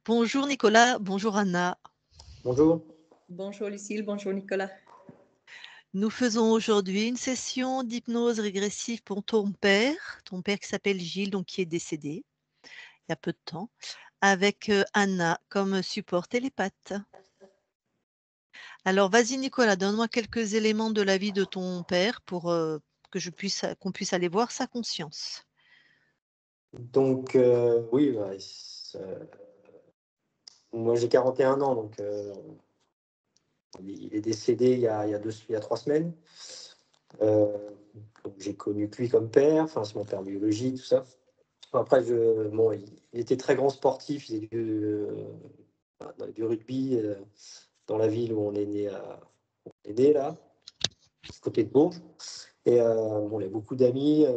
Bonjour Nicolas, bonjour Anna. Bonjour. Bonjour Lucille, bonjour Nicolas. Nous faisons aujourd'hui une session d'hypnose régressive pour ton père qui s'appelle Gilles, donc qui est décédé il y a peu de temps, avec Anna comme support télépathe. Alors vas-y Nicolas, donne-moi quelques éléments de la vie de ton père pour qu'on puisse aller voir sa conscience. Donc, oui, moi j'ai 41 ans, donc il est décédé il y a 3 semaines. Euh, donc j'ai connu que lui comme père, enfin c'est mon père biologique, tout ça. Après, bon, il était très grand sportif, il faisait du rugby dans la ville où on est né là, côté de Bourges. Et bon, il a beaucoup d'amis,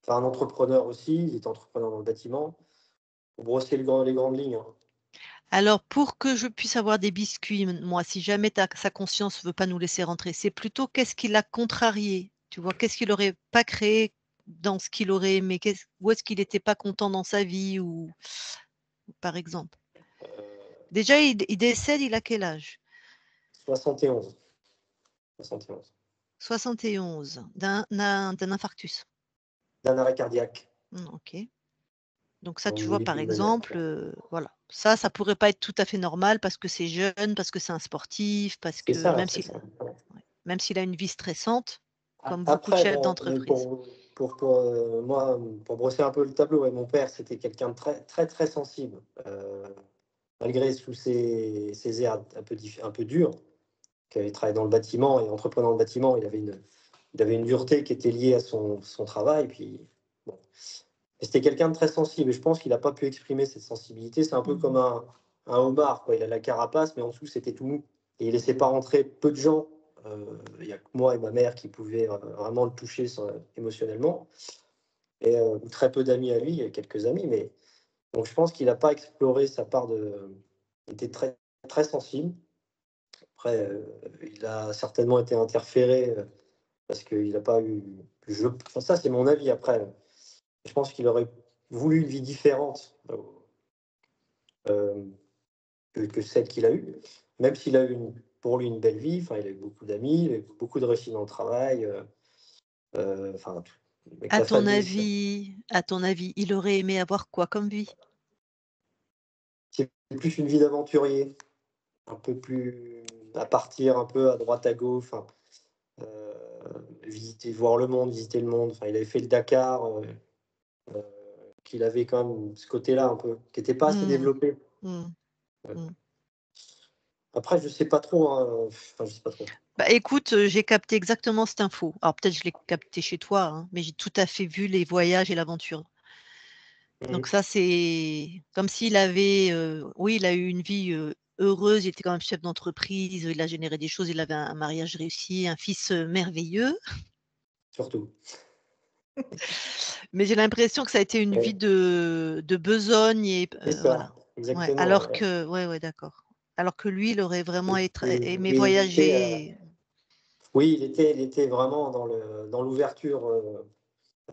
enfin un entrepreneur aussi, il était entrepreneur dans le bâtiment. Pour brosser les grandes lignes, hein. Alors pour que je puisse avoir des biscuits, moi, si jamais sa conscience ne veut pas nous laisser rentrer, c'est plutôt qu'est-ce qui l'a contrarié? Tu vois, qu'est-ce qu'il n'aurait pas créé dans ce qu'il aurait aimé? Où est-ce qu'il n'était pas content dans sa vie ou par exemple? Déjà, il décède, il a quel âge? 71. 71. 71, d'un infarctus. D'un arrêt cardiaque. Ok. Donc ça, Donc, tu vous vois, voulez par pulmonaire. exemple, voilà. Ça pourrait pas être tout à fait normal parce que c'est jeune, parce que c'est un sportif, parce C'est que ça, même c'est s'il ça. ouais, même s'il a une vie stressante, comme beaucoup de Après, chefs bon, d'entreprise. moi, pour brosser un peu le tableau, ouais, mon père, c'était quelqu'un de très, très, très sensible. Malgré sous ses airs un peu durs, qui avait travaillé dans le bâtiment et entreprenant dans le bâtiment, il avait une dureté qui était liée à son travail. Puis, bon. Et c'était quelqu'un de très sensible. Et je pense qu'il n'a pas pu exprimer cette sensibilité. C'est un peu comme Mmh. un homard, quoi. Il a la carapace, mais en dessous, c'était tout mou. Et il laissait pas rentrer peu de gens. Il y a que moi et ma mère qui pouvaient vraiment le toucher émotionnellement. Et ou très peu d'amis à lui, il y a quelques amis. Mais donc je pense qu'il n'a pas exploré sa part de. Il était très, très sensible. Après, il a certainement été interféré parce qu'il n'a pas eu. Enfin, ça, c'est mon avis après. Je pense qu'il aurait voulu une vie différente euh, que celle qu'il a eue, même s'il a eu pour lui une belle vie. Enfin, il a eu beaucoup d'amis, il a eu beaucoup de réussite dans le travail. Enfin, avec À la ton famille, avis, il aurait aimé avoir quoi comme vie? c'est plus une vie d'aventurier, un peu plus à partir un peu à droite à gauche. Enfin, euh, visiter, voir le monde, visiter le monde. Enfin, il avait fait le Dakar, euh, qu'il avait quand même ce côté-là un peu, qui n'était pas assez Mmh. développé. Mmh. Ouais. Mmh. Après, je sais pas trop, hein, enfin, je sais pas trop. Bah, écoute, j'ai capté exactement cette info. Alors peut-être je l'ai capté chez toi, hein, mais j'ai tout à fait vu les voyages et l'aventure. Donc Mhm. ça, c'est comme s'il avait, oui, il a eu une vie, heureuse, il était quand même chef d'entreprise, il a généré des choses, il avait un mariage réussi, un fils, merveilleux. Surtout. Mais j'ai l'impression que ça a été une vie Ouais, de besogne et c'est ça, voilà. Ouais, exactement. alors Ouais. que ouais, d'accord. Alors que lui, il aurait vraiment aimé Oui, voyager et oui, il était vraiment dans l'ouverture.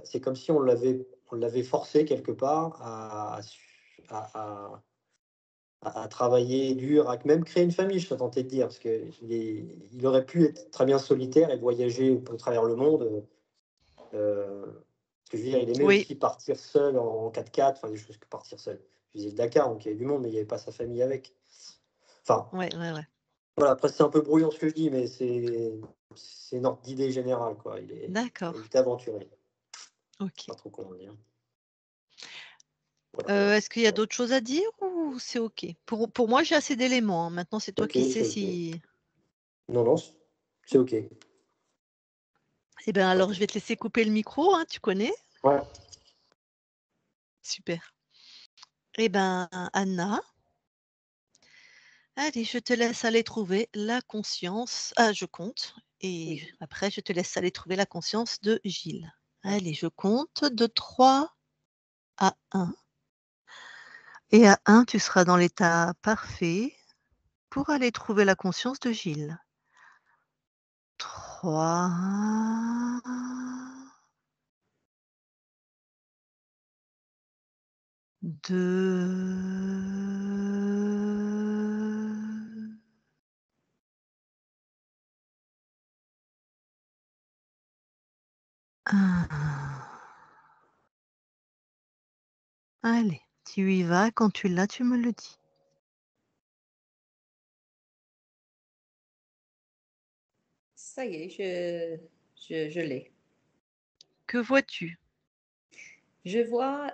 C'est comme si on l'avait forcé quelque part à, à travailler dur, à même créer une famille, je serais tenté de dire, parce il aurait pu être très bien solitaire et voyager à travers le monde. Ce que je veux dire, il aimait oui, aussi partir seul en 4x4, enfin des choses que partir seul. Je disais le Dakar, donc il y avait du monde, mais il n'y avait pas sa famille avec. Enfin, ouais. voilà, après c'est un peu brouillon ce que je dis, mais c'est une ordre d'idée générale, quoi. Il D'accord, était aventurier. OK. Pas trop comment dire. Voilà, voilà. Est-ce qu'il y a d'autres choses à dire ou c'est OK? Pour moi, j'ai assez d'éléments, hein. Maintenant, c'est toi Ok, qui sais c'est ok. si Non, non, c'est ok. eh ben, Ouais. alors je vais te laisser couper le micro, hein, tu connais? Ouais. Super. Eh ben, Anna, allez, je te laisse aller trouver la conscience. Ah, je compte et Oui. après je te laisse aller trouver la conscience de Gilles. Allez, je compte de 3 à 1 et à 1, tu seras dans l'état parfait pour aller trouver la conscience de Gilles. 3, 2, Ah. Allez, tu y vas. Quand tu l'as, tu me le dis. Ça y est, je l'ai. Que vois-tu? Je vois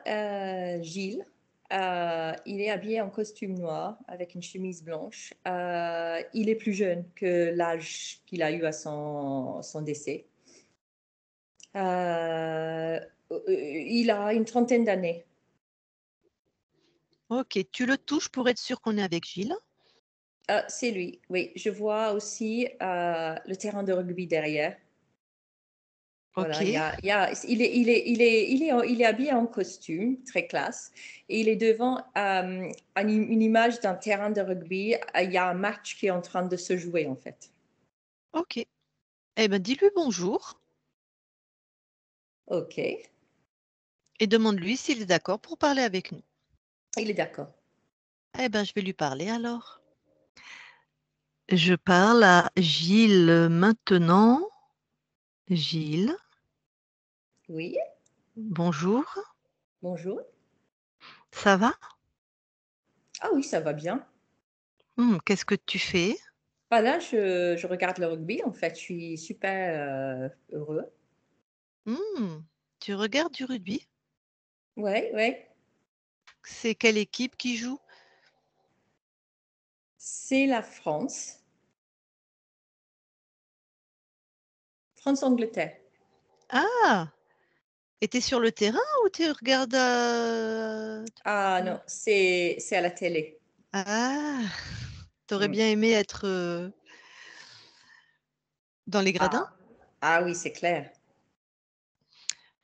Gilles. Il est habillé en costume noir avec une chemise blanche. Il est plus jeune que l'âge qu'il a eu à son décès. Il a une trentaine d'années. Ok, tu le touches pour être sûr qu'on est avec Gilles. C'est lui, oui. Je vois aussi le terrain de rugby derrière. Voilà, Ok. il est habillé en costume, très classe, et il est devant une image d'un terrain de rugby. Il y a un match qui est en train de se jouer, en fait. Ok. Eh ben, dis-lui bonjour Ok, et demande-lui s'il est d'accord pour parler avec nous. il est d'accord. Eh ben, je vais lui parler alors. Je parle à Gilles maintenant. Gilles, Oui, bonjour. bonjour. Ça va? Ah oui, ça va bien. Qu'est-ce que tu fais? Bah là, je regarde le rugby, en fait. Je suis super heureux. Tu regardes du rugby? Ouais, ouais. C'est quelle équipe qui joue? C'est la France. France-Angleterre. Ah! Et tu es sur le terrain ou tu regardes Ah non, c'est à la télé. Ah! T'aurais Mm. bien aimé être dans les gradins? Ah, ah oui, c'est clair.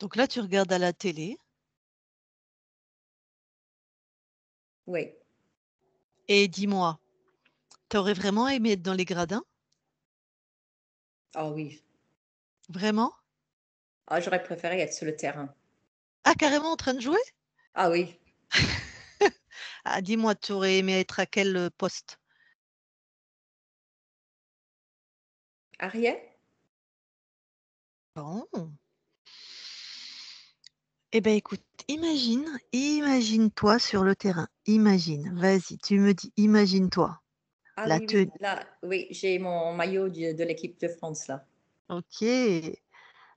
Donc là, tu regardes à la télé Oui. et dis-moi, t'aurais vraiment aimé être dans les gradins? Ah oui. Vraiment? Ah, j'aurais préféré être sur le terrain. Ah, carrément en train de jouer? Ah oui. Ah, dis-moi, tu aurais aimé être à quel poste? Ariel? Bon. Eh ben écoute, imagine-toi sur le terrain. Imagine, vas-y, tu me dis, imagine-toi. Ah La oui, oui. tenue. Là, oui, j'ai mon maillot de l'équipe de France là. Ok.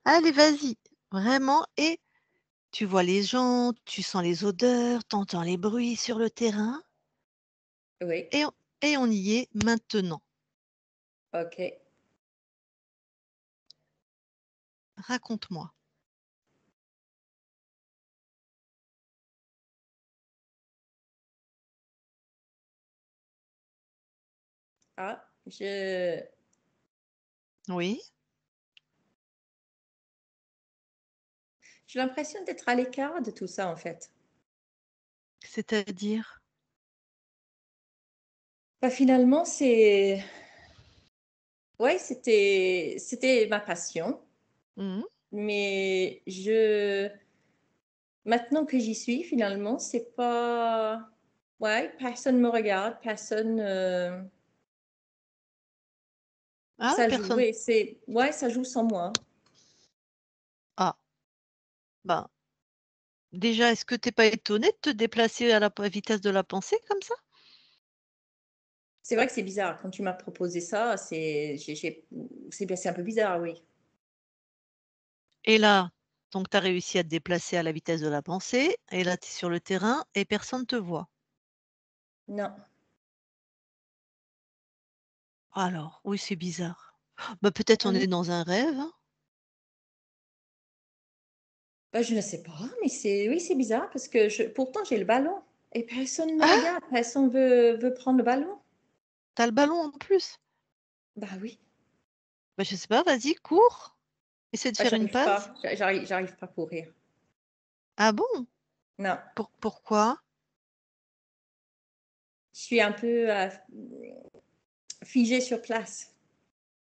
Allez, vas-y. Vraiment. Et tu vois les gens, tu sens les odeurs, tu entends les bruits sur le terrain. Oui. Et on y est maintenant. OK. Raconte-moi. Ah, j'ai Oui, l'impression d'être à l'écart de tout ça en fait. c'est-à-dire? Bah, finalement, c'est ouais, c'était ma passion, Mhm. mais je maintenant que j'y suis, finalement, c'est pas ouais, personne me regarde, personne Ah, ça joue. personne. Oui, c'est ouais, ça joue sans moi. Ah, ben, déjà, est-ce que t'es pas étonné de te déplacer à la vitesse de la pensée comme ça? C'est vrai que c'est bizarre. Quand tu m'as proposé ça, c'est un peu bizarre, oui. Et là, donc tu as réussi à te déplacer à la vitesse de la pensée, et là, tu es sur le terrain et personne ne te voit. Non. Alors, oui, c'est bizarre. Bah, peut-être on est Mhm. dans un rêve, hein? Bah, je ne sais pas, mais oui, c'est bizarre parce que pourtant j'ai le ballon et personne ne me Ah! regarde, personne veut prendre le ballon. Tu as le ballon en plus? Bah oui. Bah, je sais pas, vas-y, cours, essaie de Ah, faire une j'arrive passe. pas, j'arrive pas à courir. Ah bon? Non. Pourquoi? Je suis un peu figée sur place.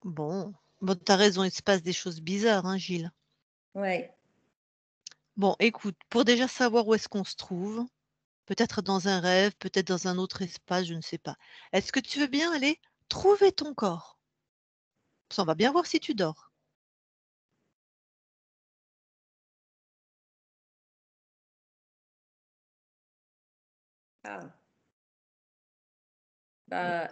Bon, tu as raison, il se passe des choses bizarres, hein, Gilles. Ouais. Bon, écoute, pour déjà savoir où est-ce qu'on se trouve, peut-être dans un rêve, peut-être dans un autre espace, je ne sais pas. Est-ce que tu veux bien aller trouver ton corps? Ça, on va bien voir si tu dors. Ah, bah,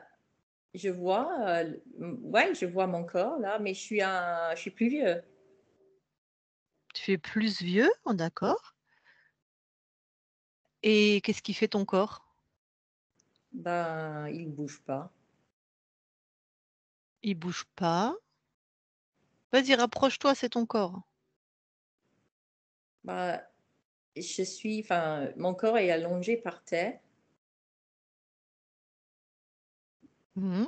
je vois, ouais, je vois mon corps là, mais je suis plus vieux. Tu es plus vieux, oh d'accord. Et qu'est-ce qui fait ton corps? Ben, il bouge pas. Il bouge pas. Vas-y, rapproche-toi, c'est ton corps. Bah, enfin, mon corps est allongé par terre. Mmh.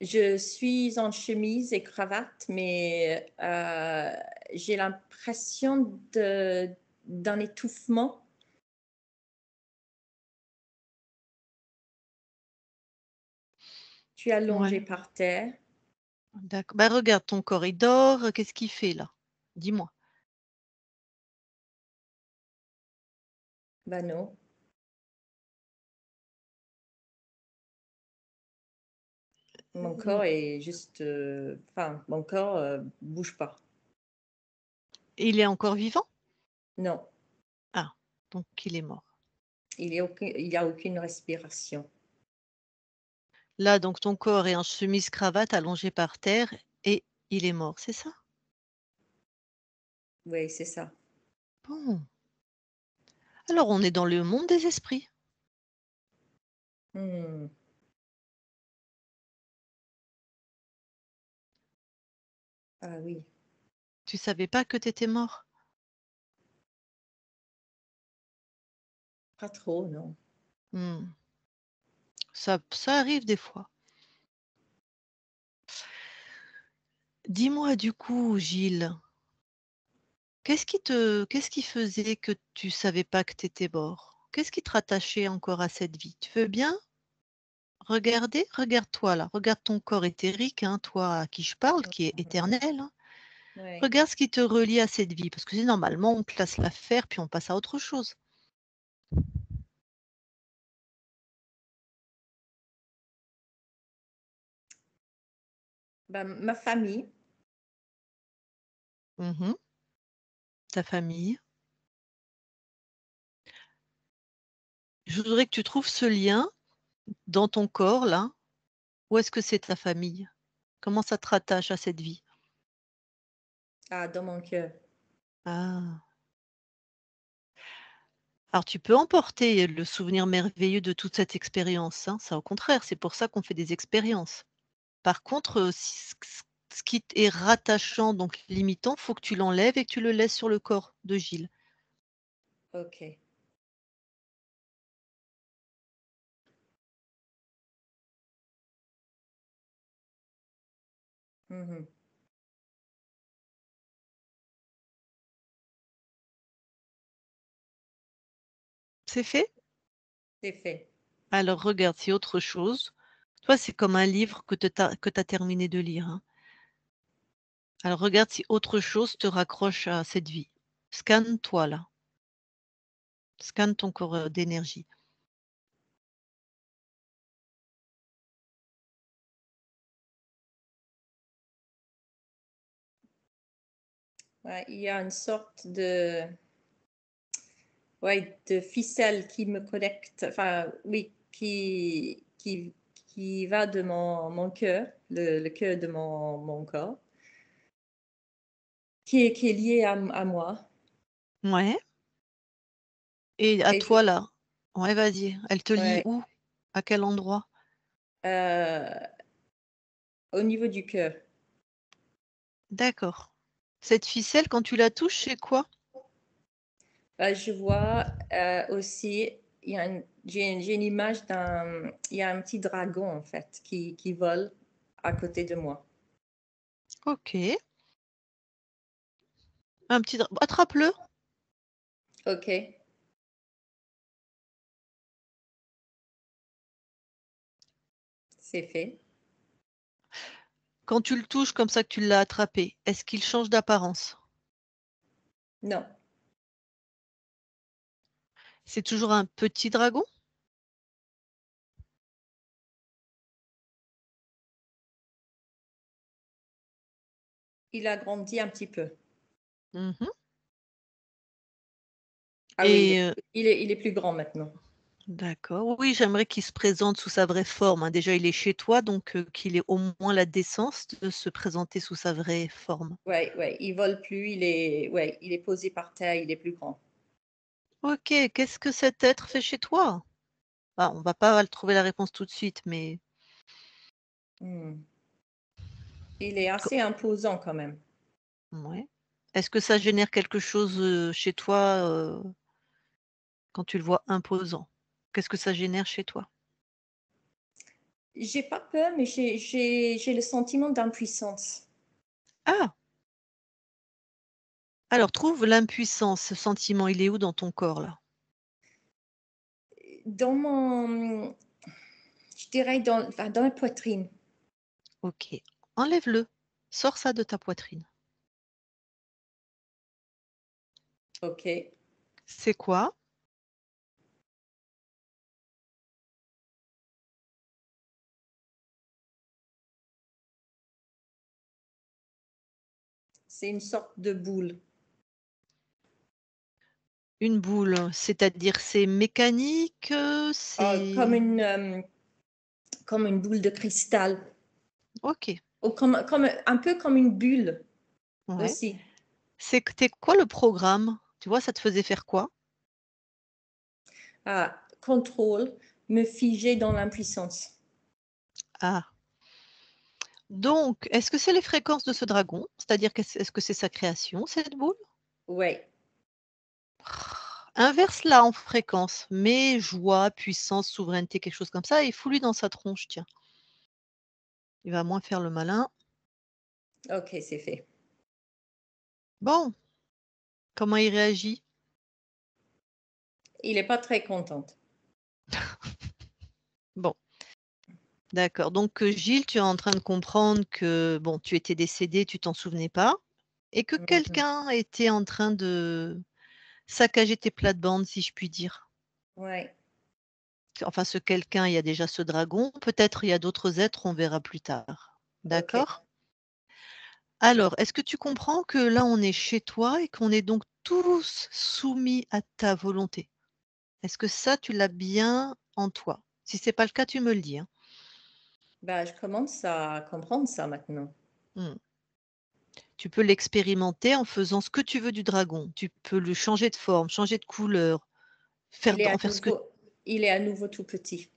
Je suis en chemise et cravate, mais j'ai l'impression d'un étouffement. Je suis allongée Ouais, par terre. d'accord. Bah, regarde ton corps, il dort, qu'est-ce qu'il fait là? Dis-moi. Ben non, mon Mmh. corps est juste, enfin, mon corps bouge pas. Il est encore vivant? Non, Ah, donc il est mort. il y a aucune respiration. Là, donc ton corps est en chemise-cravate allongé par terre et il est mort, c'est ça? Oui, c'est ça. Bon, alors on est dans le monde des esprits. Hmm. Ah oui, Tu savais pas que tu étais mort? pas trop, non. Mmh. Ça arrive des fois. Dis-moi du coup, Gilles, qu'est-ce qui faisait que tu savais pas que tu étais mort? Qu'est-ce qui te rattachait encore à cette vie? Tu veux bien regarder? Regarde-toi là, regarde ton corps éthérique, hein, toi à qui je parle, qui est éternel, hein. Ouais. Regarde ce qui te relie à cette vie, parce que c'est normalement on classe l'affaire puis on passe à autre chose. Ben, ma famille, Mmh. Ta famille. Je voudrais que tu trouves ce lien dans ton corps là. Où est-ce que c'est ta famille? Comment ça te rattache à cette vie? ah, dans mon cœur. Ah. Alors tu peux emporter le souvenir merveilleux de toute cette expérience, hein, ça au contraire, c'est pour ça qu'on fait des expériences. Par contre, si ce qui est rattachant, donc limitant, faut que tu l'enlèves et que tu le laisses sur le corps de Gilles. Ok. Mhm. C'est fait? C'est fait. Alors regarde, c'est autre chose. Toi, c'est comme un livre que tu as terminé de lire, hein. Alors regarde si autre chose te raccroche à cette vie. Scanne-toi là, scanne ton corps, d'énergie. Ouais, il y a une sorte ouais, de ficelle qui me connecte, enfin, oui, qui va de mon cœur, le cœur de mon corps, qui est lié à moi. Ouais, et à Et toi là? Ouais, vas-y, elle te lie ouais, où? À quel endroit? euh, au niveau du cœur. D'accord. Cette ficelle, quand tu la touches, c'est quoi? Je vois aussi, j'ai une image il y a un petit dragon en fait qui vole à côté de moi. OK. Un petit dra attrape-le. Ok, c'est fait. Quand tu le touches comme ça que tu l'as attrapé, est-ce qu'il change d'apparence? Non, C'est toujours un petit dragon? il a grandi un petit peu. Mmh. Ah oui, Et il est plus grand maintenant. D'accord. Oui, j'aimerais qu'il se présente sous sa vraie forme, hein. Déjà, il est chez toi, donc qu'il ait au moins la décence de se présenter sous sa vraie forme. Ouais, ouais, il vole plus, ouais, il est posé par terre, il est plus grand. OK, qu'est-ce que cet être fait chez toi? Ah, on va pas trouver la réponse tout de suite, mais Hmm. Il est co assez imposant quand même. ouais. Est-ce que ça génère quelque chose, chez toi, quand tu le vois imposant? Qu'est-ce que ça génère chez toi? J'ai pas peur, mais j'ai le sentiment d'impuissance. Ah! Alors trouve l'impuissance, ce sentiment, il est où dans ton corps là? Dans mon, je dirais enfin, dans la poitrine. OK. Enlève-le. Sors ça de ta poitrine. OK. C'est quoi? C'est une sorte de boule. Une boule, c'est-à-dire c'est mécanique, Ah, c'est comme une boule de cristal. OK, Ou un peu comme une bulle ouais. aussi. C'était quoi le programme? Tu vois, ça te faisait faire quoi? Ah, contrôle, me figer dans l'impuissance. Ah, donc est-ce que c'est les fréquences de ce dragon? C'est-à-dire est-ce que c'est sa création, cette boule? Ouais. Inverse-la en fréquence, mets joie, puissance, souveraineté, quelque chose comme ça et fous-lui dans sa tronche, tiens. Il va moins faire le malin. OK, c'est fait. Bon, comment il réagit? Il est pas très content. Bon, d'accord. Donc, Gilles, tu es en train de comprendre que, bon, tu étais décédé, tu t'en souvenais pas et que Mhm. quelqu'un était en train de saccager tes plates-bandes, si je puis dire. Ouais. Enfin, ce quelqu'un, il y a déjà ce dragon, peut-être il y a d'autres êtres, on verra plus tard. OK. D'accord? Alors, est-ce que tu comprends que là, on est chez toi et qu'on est donc tous soumis à ta volonté? Est-ce que ça, tu l'as bien en toi? Si c'est pas le cas, tu me le dis, hein. Bah, je commence à comprendre ça maintenant. Mmh. Tu peux l'expérimenter en faisant ce que tu veux du dragon. Tu peux le changer de forme, changer de couleur, Il est à en faire ce que nouveau, il est à nouveau tout petit.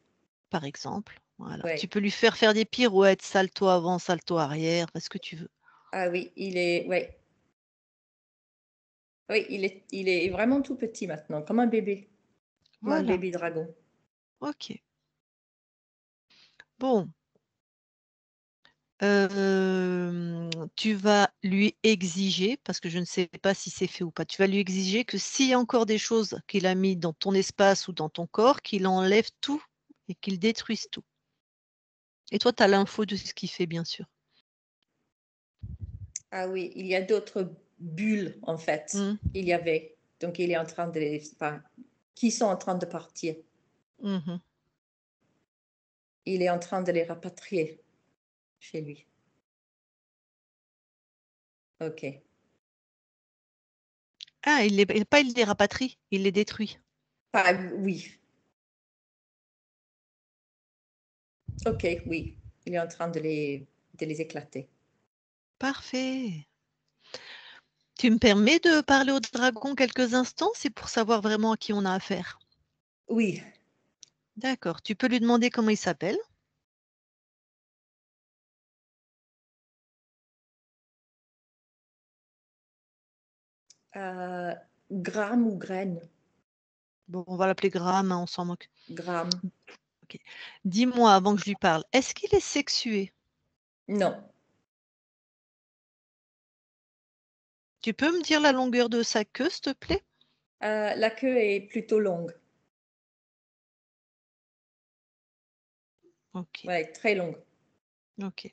par exemple, voilà. Tu Ouais. peux lui faire des pirouettes, salto avant, salto arrière, ce que tu veux. Ah oui, ouais. Oui, il est vraiment tout petit maintenant, comme un Voilà, bébé dragon. OK. Bon, tu vas lui exiger, parce que je ne sais pas si c'est fait ou pas, tu vas lui exiger que s'il y a encore des choses qu'il a mis dans ton espace ou dans ton corps, qu'il enlève tout et qu'il détruise tout. Et toi, tu as l'info de ce qu'il fait, bien sûr. Ah oui, il y a d'autres bulles en fait. Mmh. Il y avait. Donc il est en train de enfin, qui sont en train de partir. Mmh. Il est en train de les rapatrier chez lui. OK. Ah, il les rapatrie, il les détruit. Ah oui. OK, oui. Il est en train de les éclater. Parfait. Tu me permets de parler au dragon quelques instants? C'est pour savoir vraiment à qui on a affaire. Oui. D'accord. Tu peux lui demander comment il s'appelle? Euh, gramme ou graine? Bon, on va l'appeler Graham, hein, on s'en moque. Gramme. OK. Dis-moi avant que je lui parle, est-ce qu'il est sexué? Non. Tu peux me dire la longueur de sa queue, s'il te plaît? La queue est plutôt longue. OK, Ouais, très longue. OK.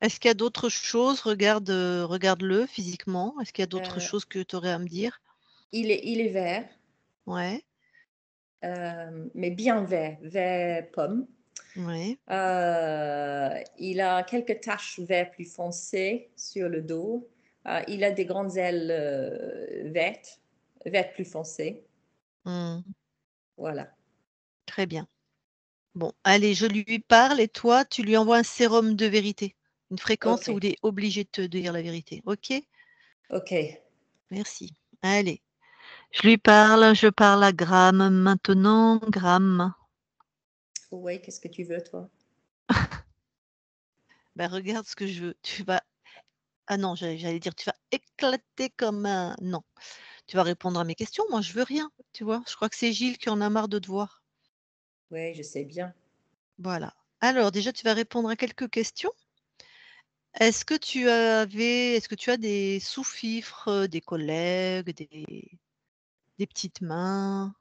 Est-ce qu'il y a d'autres choses? Regarde-le physiquement. Est-ce qu'il y a d'autres Euh, choses que tu aurais à me dire? il est vert, Ouais, mais bien vert, vert pomme. ouais. Il a quelques taches vert plus foncé sur le dos. Il a des grandes ailes vertes plus foncées. Mmh. Voilà. Très bien. Bon, allez, je lui parle et toi, tu lui envoies un sérum de vérité. Une fréquence où Ok. il est obligé de te dire la vérité. OK? Ok. Merci. Allez, je parle à Gramme maintenant. Gramme. Oui, qu'est-ce que tu veux, toi? Ben, regarde ce que je veux. Ah non, j'allais dire, tu vas éclater comme un non. Tu vas répondre à mes questions, moi je veux rien, tu vois? Je crois que c'est Gilles qui en a marre de te voir. Oui, je sais bien. Voilà. Alors déjà, tu vas répondre à quelques questions. Est-ce que tu as des sous-fifres, des collègues, des petites mains?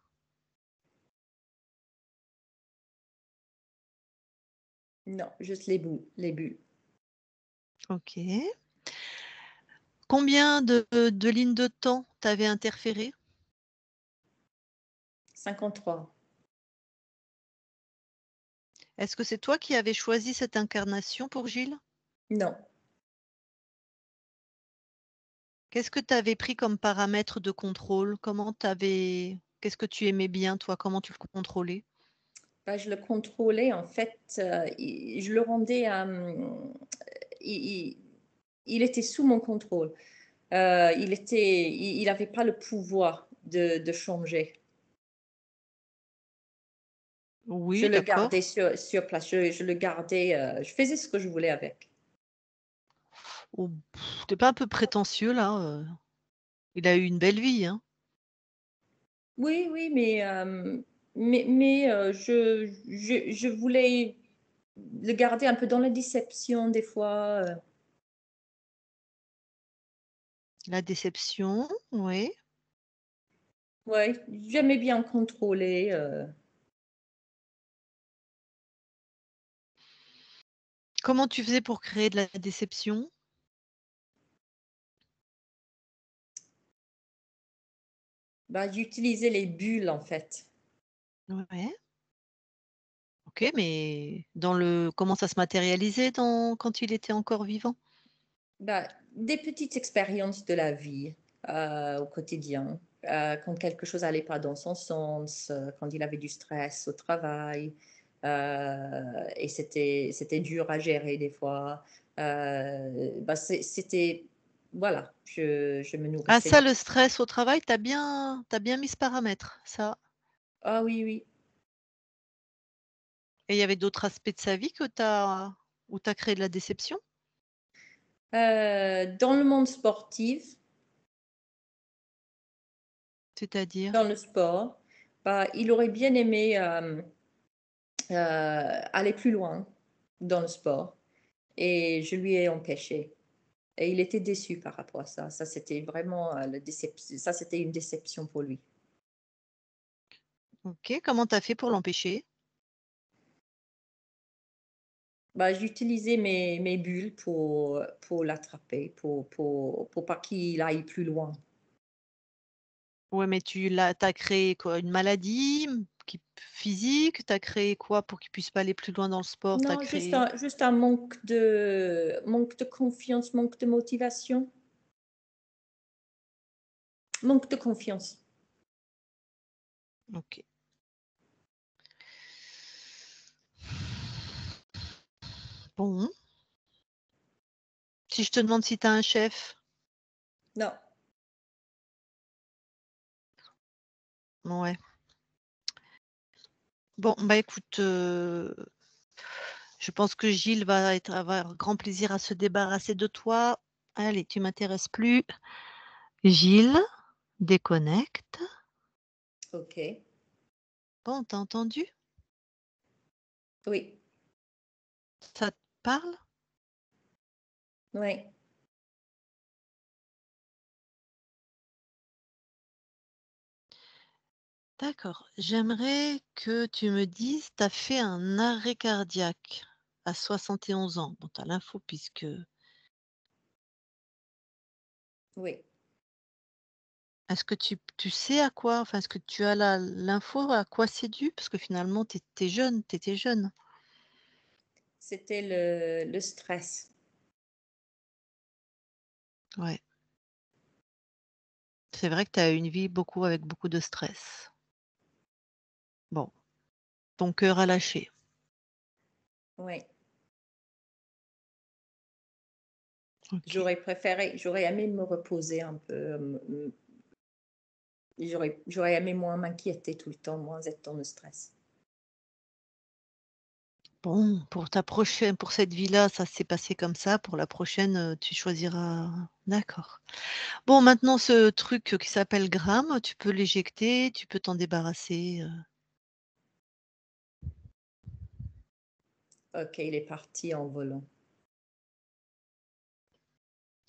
Non, juste les boules, les bulles. OK. Combien de lignes de temps t'avais interféré? 53. Est-ce que c'est toi qui avais choisi cette incarnation pour Gilles? Non. Qu'est-ce que tu avais pris comme paramètre de contrôle? Qu'est-ce que tu aimais bien toi? Comment tu le contrôlais? Bah, je le contrôlais, en fait, je le rendais, il, il était sous mon contrôle. Il n'avait pas le pouvoir de changer. Je Oui, le d'accord. gardais sur place. Je le gardais, je faisais ce que je voulais avec. Oh, tu pas un peu prétentieux là, il a eu une belle vie, hein? Oui, oui, mais je voulais le garder un peu dans la déception des fois. La déception, oui. Ouais, j'aimais bien contrôler. Comment tu faisais pour créer de la déception? Bah, j'utilisais les bulles, en fait. Ouais, OK, mais comment ça se matérialisait quand il était encore vivant? Bah, des petites expériences de la vie au quotidien. Quand quelque chose n'allait pas dans son sens, quand il avait du stress au travail, et c'était dur à gérer des fois. Bah, c'était, voilà, je me Ah nourrissais. ça, le stress au travail, t'as bien mis ce paramètre, ça. Ah oui, oui. Et il y avait d'autres aspects de sa vie où tu as créé de la déception? Dans le monde sportif, C'est-à-dire? dans le sport, bah, il aurait bien aimé aller plus loin dans le sport et je lui ai empêché. Et il était déçu par rapport à ça. Ça, c'était vraiment ça, c'était une déception pour lui. OK, comment tu as fait pour l'empêcher? Bah, j'utilisais mes bulles pour l'attraper, pour pas qu'il aille plus loin. Ouais, mais tu as créé quoi? Une maladie, physique? Tu as créé quoi pour qu'il puisse pas aller plus loin dans le sport? Tu as Non, juste créé juste un manque de confiance, manque de motivation, manque de confiance. OK. Bon, si je te demande si tu as un chef? Non, Ouais. Bon, bah, écoute, je pense que Gilles va avoir grand plaisir à se débarrasser de toi. Allez, tu m'intéresses plus. Gilles, déconnecte. ok. Bon, tu entendu? Oui, Ça te parle? oui. D'accord. J'aimerais que tu me dises, tu as fait un arrêt cardiaque à 71 ans. Bon, tu as l'info puisque Oui. est-ce que tu sais à quoi est-ce que tu as l'info à quoi c'est dû? Parce que finalement tu étais jeune, tu étais jeune. C'était le stress. Ouais. C'est vrai que tu as eu une vie avec beaucoup de stress. Bon, ton cœur a lâché. Oui. OK. J'aurais aimé me reposer un peu. J'aurais aimé moins m'inquiéter tout le temps, moins être dans le stress. Bon, pour cette vie-là, ça s'est passé comme ça. Pour la prochaine, tu choisiras d'accord. Bon, maintenant ce truc qui s'appelle gramme, tu peux l'éjecter, tu peux t'en débarrasser. Ok, il est parti en volant.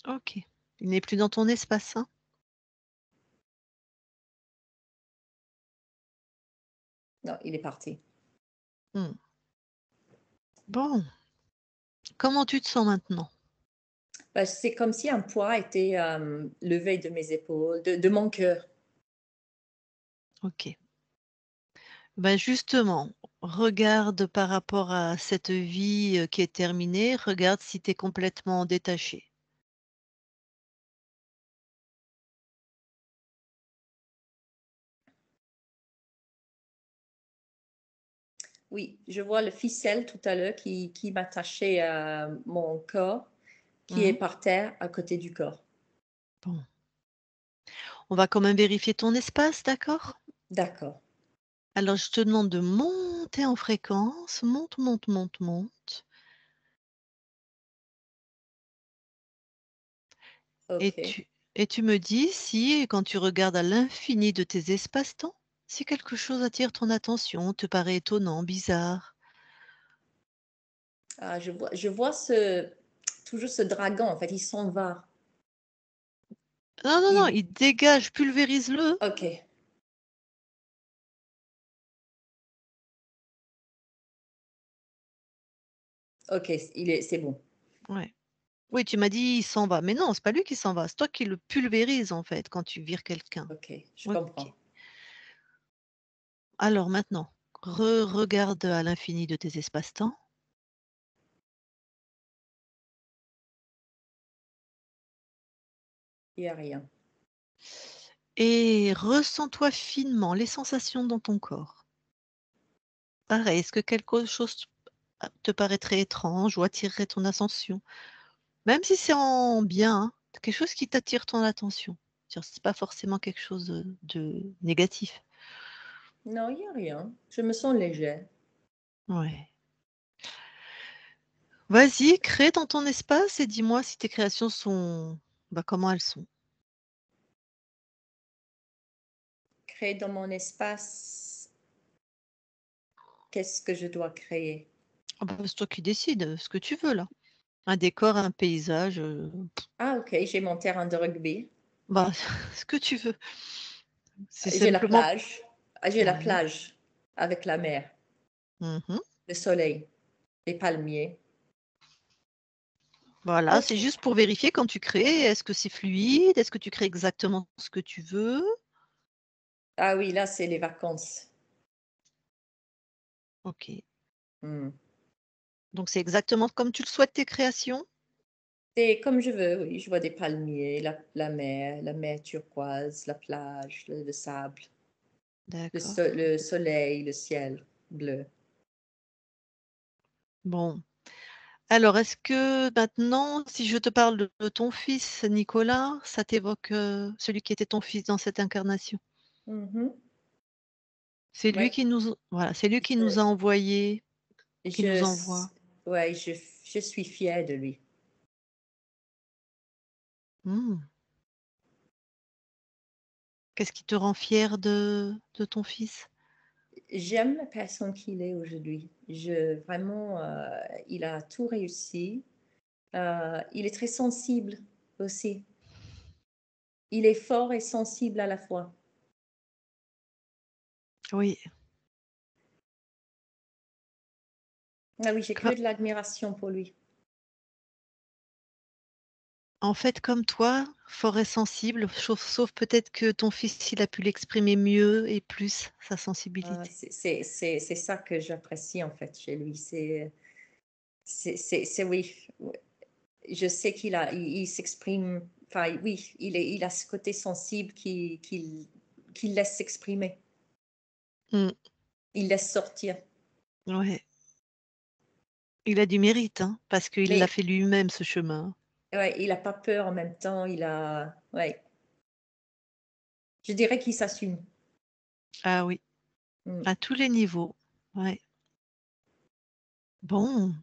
OK. Il n'est plus dans ton espace, hein? Non, il est parti. Mmh. Bon, comment tu te sens maintenant? Bah, c'est comme si un poids était levé de mes épaules, de mon cœur. OK. Ben justement, regarde par rapport à cette vie, qui est terminée, regarde si tu es complètement détaché. Oui, je vois le ficelle tout à l'heure qui m'attachait à mon corps, qui est Mmh. par terre à côté du corps. Bon. On va quand même vérifier ton espace, d'accord? D'accord. Alors je te demande de monter en fréquence, monte, monte, monte, monte et Ok. tu me dis si, quand tu regardes à l'infini de tes espaces-temps, si quelque chose attire ton attention, te paraît étonnant, bizarre. Ah, je vois toujours ce dragon, en fait, il s'en va. Non, non, non, Il, il dégage, pulvérise-le. ok, ok, c'est bon. Ouais. Oui, tu m'as dit: «Il s'en va», mais non, c'est pas lui qui s'en va, c'est toi qui le pulvérises, en fait, quand tu vires quelqu'un. Ok, je OK. comprends. Alors maintenant, regarde à l'infini de tes espaces-temps Il n'y a rien. et ressens-toi finement les sensations dans ton corps. Pareil, est-ce que quelque chose te paraîtrait étrange ou attirerait ton attention? Même si c'est en bien, hein, quelque chose qui t'attire ton attention. C'est pas forcément quelque chose, de négatif. Non, il n'y a rien. Je me sens léger. Ouais. Vas-y, crée dans ton espace et dis-moi si tes créations sont bah, comment elles sont. Créer dans mon espace, qu'est-ce que je dois créer? Ah bah, c'est toi qui décides, ce que tu veux là. Un décor, un paysage, Ah, ok, j'ai mon terrain de rugby. bah, ce que tu veux. C'est J'ai la simplement plage. Ah, j'ai la ouais. plage avec la mer, Mmh. le soleil, les palmiers. Voilà, c'est Ok. juste pour vérifier quand tu crées, est-ce que c'est fluide? Est-ce que tu crées exactement ce que tu veux? Ah oui, là, c'est les vacances. OK. Hmm. Donc c'est exactement comme tu le souhaites tes créations? C'est comme je veux, oui. Je vois des palmiers, la mer turquoise, la plage, le sable, D'accord. le soleil, le ciel bleu. Bon. Alors est-ce que maintenant, si je te parle de ton fils Nicolas, ça t'évoque, celui qui était ton fils dans cette incarnation? Mhm. C'est lui Ouais, qui nous voilà, c'est lui qui nous je, a envoyés, qui je, nous envoie. ouais, je suis fière de lui. Mmh. Qu'est-ce qui te rend fier de ton fils? J'aime la personne qu'il est aujourd'hui. Vraiment, il a tout réussi. Il est très sensible aussi. Il est fort et sensible à la fois. Oui, Ah oui, j'ai co que de l'admiration pour lui. en fait, comme toi, fort et sensible, sauf peut-être que ton fils, il a pu l'exprimer mieux et plus, sa sensibilité. C'est ça que j'apprécie en fait chez lui. Oui. Je sais il s'exprime. Enfin, oui, il a ce côté sensible qu'il laisse s'exprimer. Mmh. Il laisse sortir. Ouais. Il a du mérite, hein, parce qu'il l'a Mais fait lui-même ce chemin. ouais, il a pas peur en même temps. Ouais. Je dirais qu'il s'assume. Ah oui, Mm. à tous les niveaux. Ouais. Bon,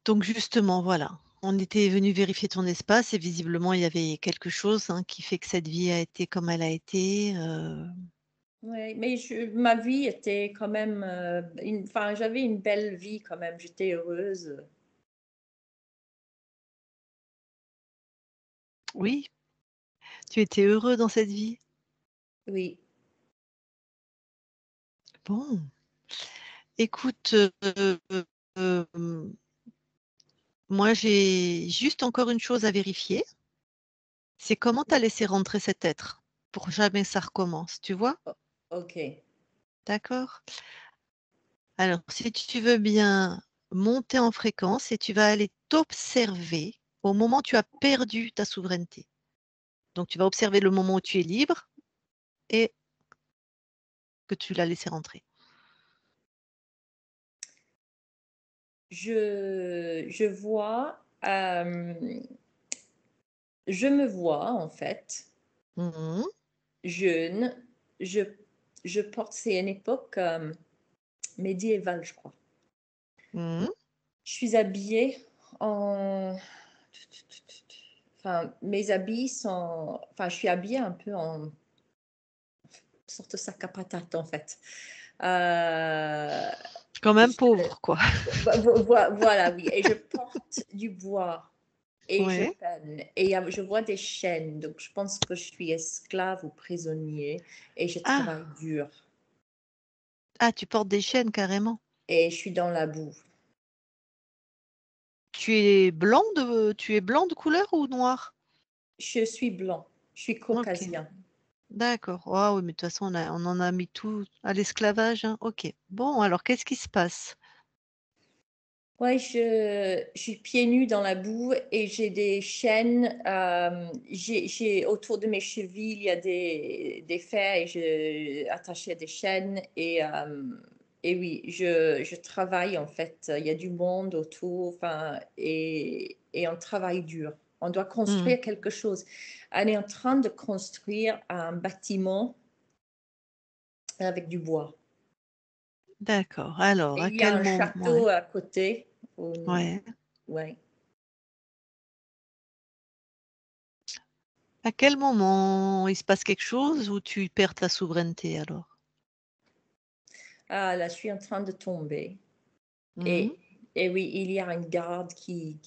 donc justement, voilà. On était venu vérifier ton espace et visiblement, il y avait quelque chose, hein, qui fait que cette vie a été comme elle a été. Ouais, mais ma vie était quand même, enfin, j'avais une belle vie quand même. J'étais heureuse. Oui, tu étais heureux dans cette vie? Oui. Bon, écoute, hem, moi, j'ai juste encore une chose à vérifier, c'est comment tu as laissé rentrer cet être pour jamais ça recommence, tu vois? O- ok. D'accord? Alors, si tu veux bien monter en fréquence et tu vas aller t'observer au moment où tu as perdu ta souveraineté. Donc, tu vas observer le moment où tu es libre et que tu l'as laissé rentrer. Je vois, je me vois en fait Mmh. jeune. Je, je porte, c'est une époque médiévale, je crois. Mmh. Je suis habillée en, enfin, mes habits sont, enfin, je suis habillée un peu en sorte de sac à patate en fait. Euh, Quand même je- pauvre, quoi. voilà, oui. Et je porte du bois et je Ouais. peine. Et je vois des chaînes. Donc, je pense que je suis esclave ou prisonnier et je travaille Ah! dur. Ah, tu portes des chaînes carrément. Et je suis dans la boue. Tu es blanc de couleur ou noir? Je suis blanc. Je suis OK, caucasien. d'accord. Ah oui, mais de toute façon, on en a mis tout à l'esclavage, hein. OK. Bon, alors qu'est-ce qui se passe? Ouais, je suis pieds nus dans la boue et j'ai des chaînes. Autour de mes chevilles, il y a des fers et attachés à des chaînes. Et oui, je travaille en fait. Il y a du monde autour, enfin, et on travaille dur. On doit Mmh. construire quelque chose. On est en train de construire un bâtiment avec du bois. D'accord. Alors, Et à il y a quel un moment ouais, château à côté. ouais. Ouais. À quel moment il se passe quelque chose ou tu perds ta souveraineté alors? Ah, là, je suis en train de tomber. Mmh. Et, et oui, il y a une garde qui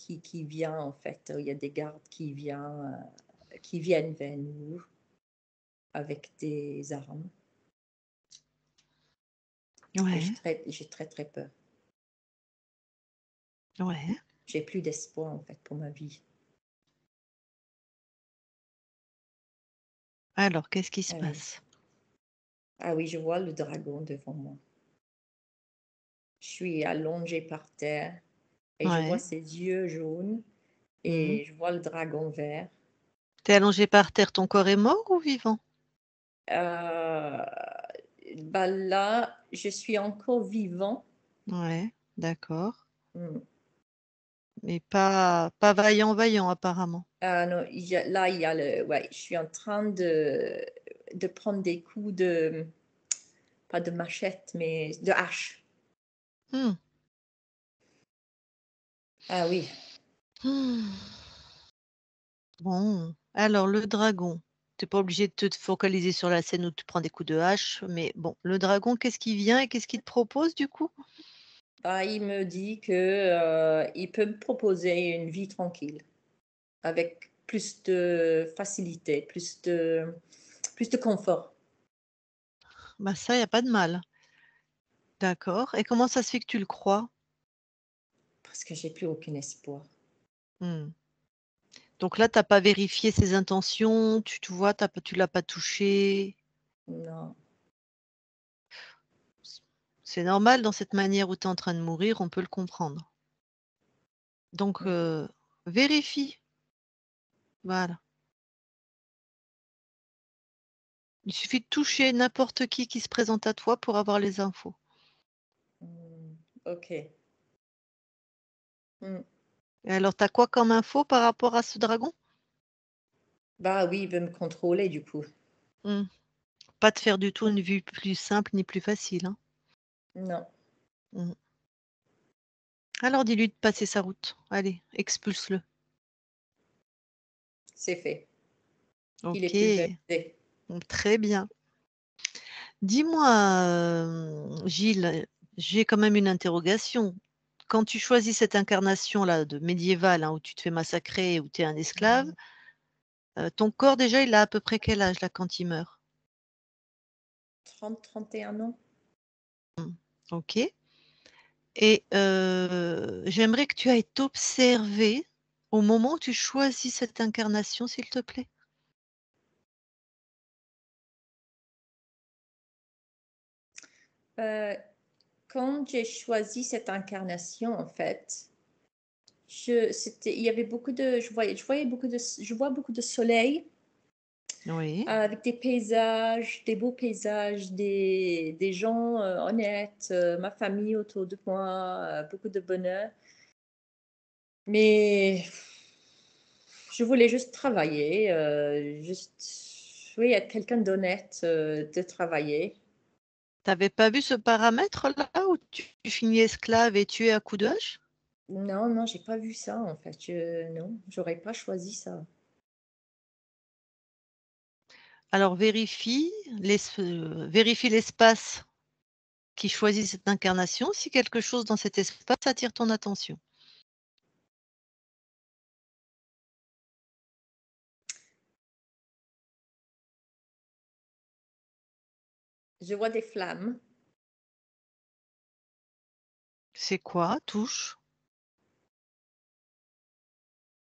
vient, en fait. Il y a des gardes qui viennent vers nous avec des armes. Et Ouais, j'ai très, très peur. ouais. J'ai plus d'espoir, en fait, pour ma vie. Alors, qu'est-ce qui se Ah oui. passe? Ah oui, je vois le dragon devant moi. Je suis allongée par terre et je vois Ouais. ses yeux jaunes Mmh. et je vois le dragon vert. Tu es allongé par terre, ton corps est mort ou vivant? Euh, Bah là, je suis encore vivant. Ouais, d'accord. Hmm. Mais pas vaillant apparemment. Ah non, là, il y a ouais, je suis en train de prendre des coups pas de machette, mais de hache. Mmh. Ah oui. Mmh. Bon, alors le dragon, tu es pas obligé de te focaliser sur la scène où tu prends des coups de hache, mais bon, le dragon, qu'est-ce qu'il vient et qu'est-ce qu'il te propose du coup? Ah, il me dit que il peut me proposer une vie tranquille, avec plus de facilité, plus de confort. Bah ça, il y a pas de mal. D'accord et comment ça se fait que tu le crois? Parce que j'ai plus aucun espoir. Mmh. Donc là, tu as pas vérifié ses intentions, tu vois, tu l'as pas touché? Non. C'est normal dans cette manière où tu es en train de mourir, on peut le comprendre. Donc Mm. vérifie, voilà. Il suffit de toucher n'importe qui se présente à toi pour avoir les infos. Ok. Hmm. Et alors, tu as quoi comme info par rapport à ce dragon? Bah oui, il veut me contrôler du coup. Pas de faire du tout une vue plus simple ni plus facile. Hein. Non. Alors, dis-lui de passer sa route. Allez, expulse-le. C'est fait. Il est Ok, plus blessé. très bien. Dis-moi, Gilles, j'ai quand même une interrogation. Quand tu choisis cette incarnation-là de médiévale, hein, où tu te fais massacrer, où tu es un esclave, ton corps déjà, il a à peu près quel âge là quand il meurt? 30, 31 ans. Ok. Et j'aimerais que tu ailles t'observer au moment où tu choisis cette incarnation, s'il te plaît. Quand j'ai choisi cette incarnation, en fait, il y avait beaucoup de, je vois beaucoup de soleil Oui. avec des paysages, des beaux paysages, des gens honnêtes, ma famille autour de moi, beaucoup de bonheur. Mais je voulais juste travailler, oui, être quelqu'un d'honnête, de travailler. T'avais pas vu ce paramètre-là où tu finis esclave et tué à coups de hache? Non, non, j'ai pas vu ça en fait. Non, j'aurais pas choisi ça. Alors vérifie l'espace qui choisit cette incarnation, si quelque chose dans cet espace attire ton attention. Je vois des flammes. C'est quoi? Touche.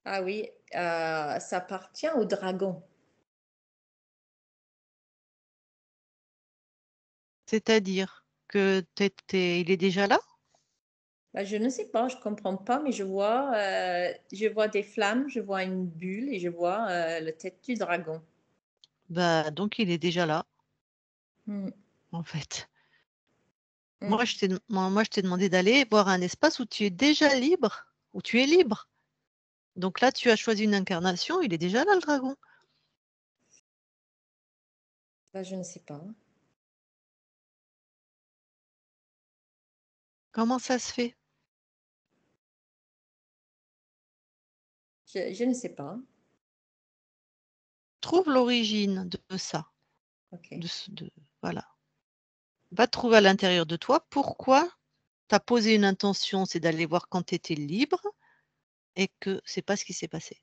Ah oui, ça appartient au dragon. C'est-à-dire que il est déjà là? Bah, je ne sais pas, je comprends pas, mais je vois des flammes, je vois une bulle et je vois la tête du dragon. Bah, donc il est déjà là, Hmm, en fait. hmm. Moi, je t'ai demandé d'aller voir un espace où tu es déjà libre, où tu es libre. Donc là, tu as choisi une incarnation, il est déjà là, le dragon. Bah, je ne sais pas. Comment ça se fait? Je ne sais pas. Trouve l'origine de ça. Ok. Voilà. Va trouver à l'intérieur de toi pourquoi tu as posé une intention, c'est d'aller voir quand tu étais libre et que c'est pas ce qui s'est passé.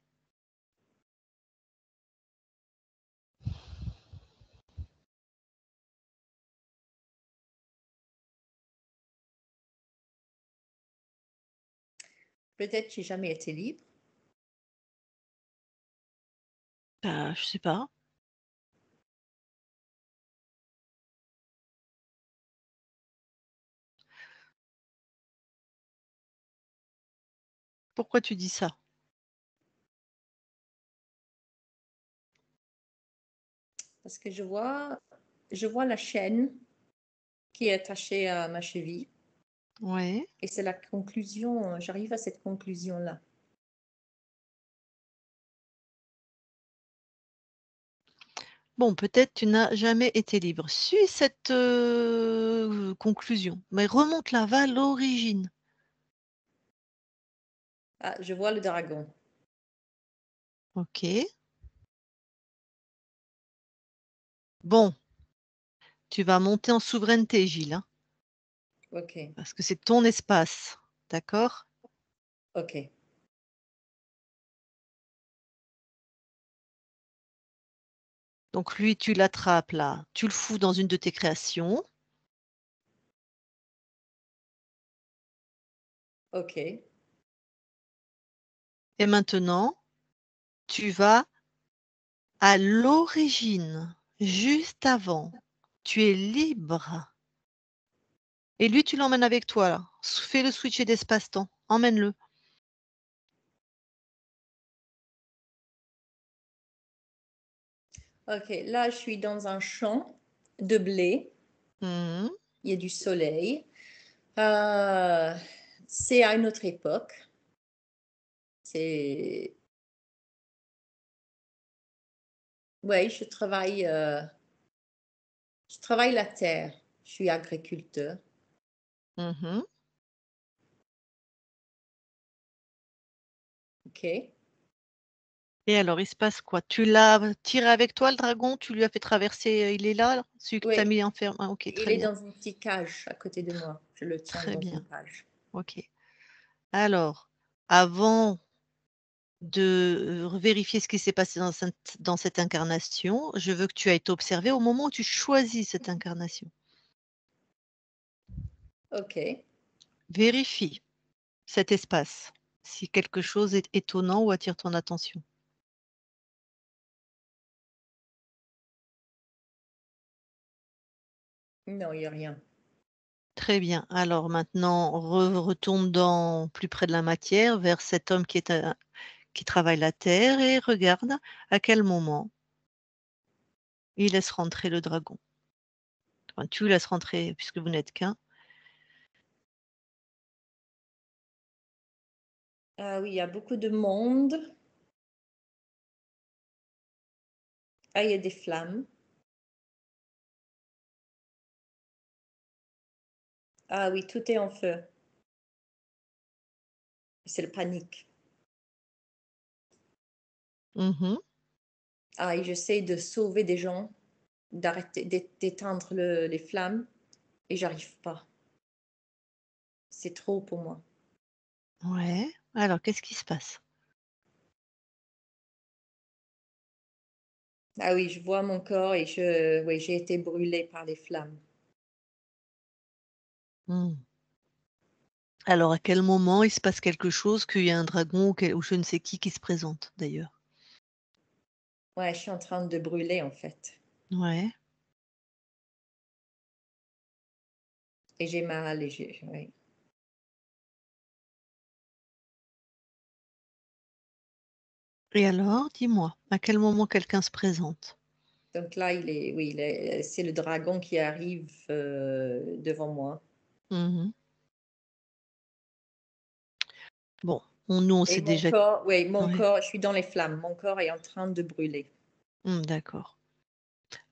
Peut-être que j'ai jamais été libre. Bah, je sais pas. Pourquoi tu dis ça? Parce que je vois la chaîne qui est attachée à ma cheville. Ouais. Et c'est la conclusion, j'arrive à cette conclusion-là. Bon, peut-être tu n'as jamais été libre. Suis cette conclusion, mais remonte-la, va à l'origine. Ah, je vois le dragon. Ok. Bon, tu vas monter en souveraineté, Gilles, hein, Ok, parce que c'est ton espace. D'accord? ok. Donc lui, tu l'attrapes là, tu le fous dans une de tes créations. Ok, Et maintenant, tu vas à l'origine, juste avant. Tu es libre. Et lui, tu l'emmènes avec toi là. Fais le switcher d'espace-temps. Emmène-le. Ok, là, je suis dans un champ de blé. Mhm. Il y a du soleil. C'est à une autre époque. C'est... Oui, je travaille la terre. Je suis agriculteur. Mhm. Ok. Et alors, il se passe quoi? Tu l'as tiré avec toi, le dragon? Tu lui as fait traverser, il est là, celui que tu as Oui, mis enfermé? Ah, ok, il très est bien, dans une petite cage à côté de moi. Je le tiens très dans une bien, cage. ok. Alors, avant de vérifier ce qui s'est passé dans cette incarnation, je veux que tu ailles t'observer au moment où tu choisis cette incarnation. Ok. Vérifie cet espace, si quelque chose est étonnant ou attire ton attention. Non, il n'y a rien. Très bien. Alors maintenant, retourne plus près de la matière, vers cet homme qui travaille la terre et regarde à quel moment il laisse rentrer le dragon. Enfin, tu laisses rentrer puisque vous n'êtes qu'un. Ah oui, il y a beaucoup de monde. Ah, il y a des flammes. Ah oui, tout est en feu. C'est le panique. Mhm. Ah, et j'essaie de sauver des gens, d'arrêter, d'éteindre les flammes, et j'arrive pas. C'est trop pour moi. Ouais. Alors, qu'est-ce qui se passe? Ah oui, je vois mon corps et oui, j'ai été brûlée par les flammes. Hmm. Alors, à quel moment il se passe quelque chose, qu'il y a un dragon ou je ne sais qui se présente d'ailleurs? Ouais, je suis en train de brûler en fait. Ouais. Et j'ai mal et oui. Et alors, dis-moi, à quel moment quelqu'un se présente? Donc là, oui, c'est le dragon qui arrive devant moi. Mhm. Bon, nous, on Et sait mon déjà. corps, oui, mon Ouais. corps, je suis dans les flammes. Mon corps est en train de brûler. D'accord.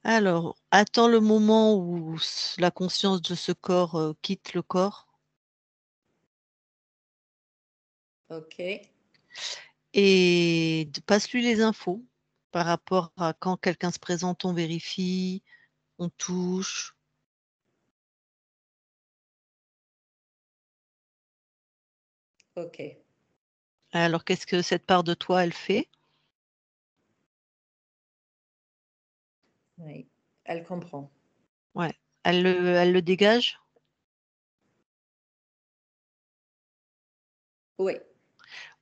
Alors, attends le moment où la conscience de ce corps quitte le corps Ok, et passe-lui les infos par rapport à quand quelqu'un se présente, on vérifie, on touche. ok. Alors, qu'est-ce que cette part de toi, elle fait? Oui, elle comprend. Ouais. Elle le dégage? Oui,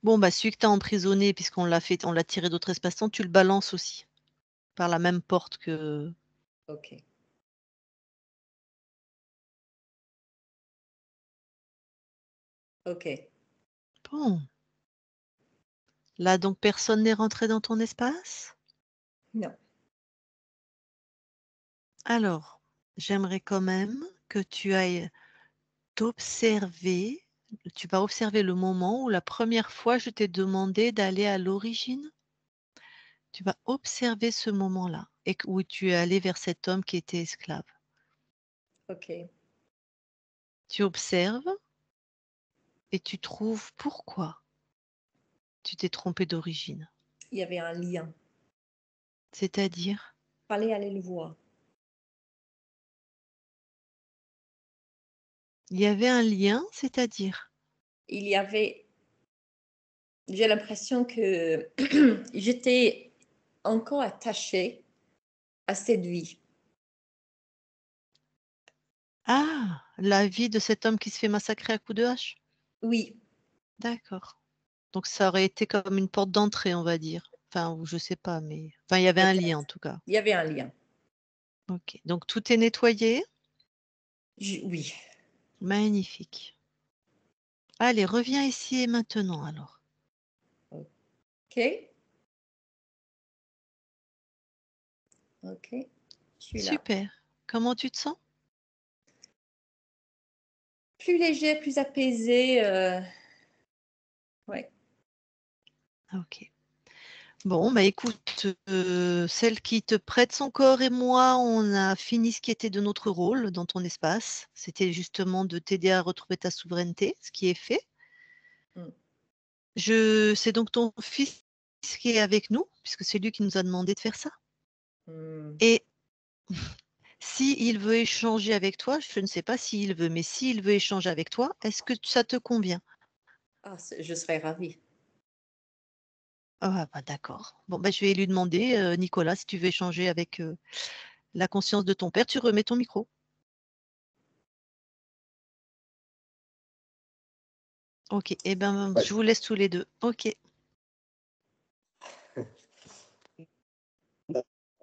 Bon, bah, celui que tu as emprisonné, puisqu'on on l'a tiré d'autres espaces-temps, tu le balances aussi par la même porte que. ok. Ok. Bon. Là, donc, personne n'est rentré dans ton espace? Non. Alors, j'aimerais quand même que tu ailles t'observer. Tu vas observer le moment où la première fois je t'ai demandé d'aller à l'origine. Tu vas observer ce moment-là et où tu es allé vers cet homme qui était esclave. Ok. Tu observes et tu trouves pourquoi tu t'es trompé d'origine. Il y avait un lien. C'est-à-dire, Fallait aller le voir. il y avait un lien, c'est-à-dire. Il y avait, j'ai l'impression que j'étais encore attachée à cette vie. Ah, la vie de cet homme qui se fait massacrer à coups de hache. Oui, D'accord. Donc ça aurait été comme une porte d'entrée, on va dire. Enfin, ou je sais pas, mais enfin, il y avait un lien en peut-être. tout cas. Il y avait un lien. Ok. Donc tout est nettoyé. Oui. Magnifique. Allez, reviens ici et maintenant alors. Ok. Ok, je suis là. Super. Comment tu te sens? Plus léger, plus apaisé. Ouais. Ok. Bon, bah écoute, celle qui te prête son corps et moi, on a fini ce qui était de notre rôle dans ton espace. C'était justement de t'aider à retrouver ta souveraineté, ce qui est fait. Mm. C'est donc ton fils qui est avec nous, puisque c'est lui qui nous a demandé de faire ça. Mm. Et si il veut échanger avec toi, je ne sais pas s'il veut, mais s'il veut échanger avec toi, est-ce que ça te convient? Ah, je serais ravie. Ah bah d'accord. Bon, bah, je vais lui demander, Nicolas, si tu veux échanger avec, la conscience de ton père, tu remets ton micro. OK et ben, Ouais. je vous laisse tous les 2. OK.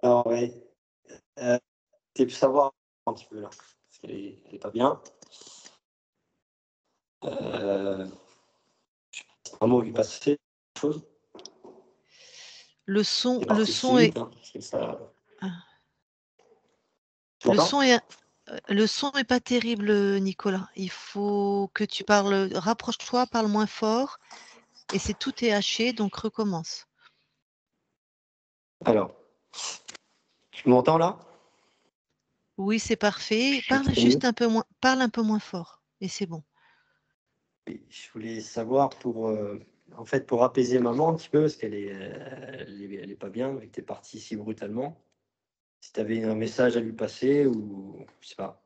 Alors, ouais. Tu pu savoir un petit peu là, parce elle est pas bien. Euh, un mot lui passer, chose. Le C'est son parti si est vite, hein, parce que ça. ah, Tu le m'entends? son est pas terrible, Nicolas. Il faut que tu parles rapproche-toi, parle moins fort et tout est haché, donc recommence. Alors, tu m'entends là? Oui, c'est parfait. Parle C'est mieux. juste un peu moins parle un peu moins fort et c'est bon. Et je voulais savoir en fait, pour apaiser maman un petit peu, parce elle est pas bien, et que tu es parti si brutalement. Si tu avais un message à lui passer ou je sais pas.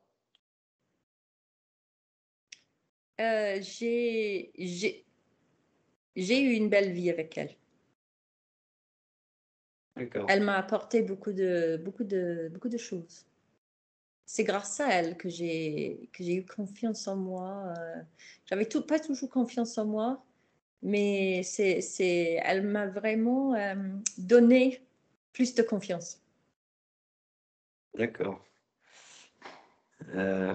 Euh, j'ai, j'ai, j'ai eu une belle vie avec elle. D'accord. Elle m'a apporté beaucoup de choses. C'est grâce à elle que j'ai eu confiance en moi. J'avais pas toujours confiance en moi, mais elle m'a vraiment donné plus de confiance. D'accord.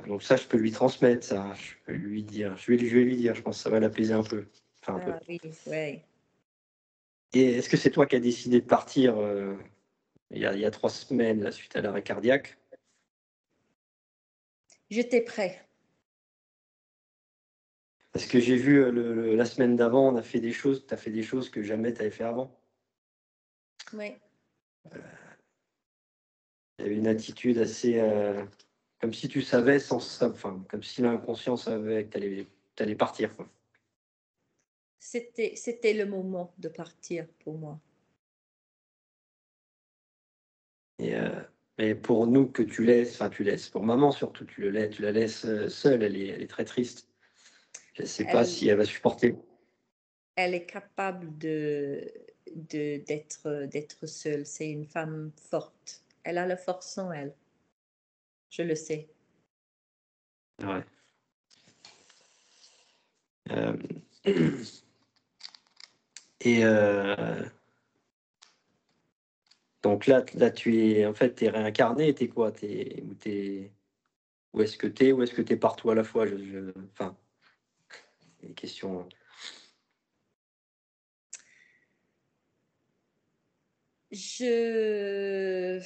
Donc ça, je peux lui transmettre ça. Je peux lui dire. Je vais lui dire. Je pense que ça va l'apaiser un peu. Enfin, un peu. Ah oui, ouais. Et est-ce que c'est toi qui as décidé de partir il y a 3 semaines là, suite à l'arrêt cardiaque? J'étais prêt. Parce que j'ai vu la semaine d'avant, on a fait des choses. Tu as fait des choses que jamais tu avais fait avant. Oui. Il y avait une attitude assez comme si tu savais sans ça, enfin, comme si l'inconscient savait que tu allais partir, quoi. C'était le moment de partir pour moi. Et, mais pour nous que tu laisses, pour maman surtout, tu la laisses seule, elle est très triste. Je ne sais pas Elle, si elle va supporter. elle est capable d'être seule. C'est une femme forte. Elle a la force en elle. Je le sais. Ouais. Euh, et donc là, en fait, t'es réincarné. T'es quoi? Où est-ce que t'es? Où est-ce que t'es partout à la fois? Enfin, des questions. Je,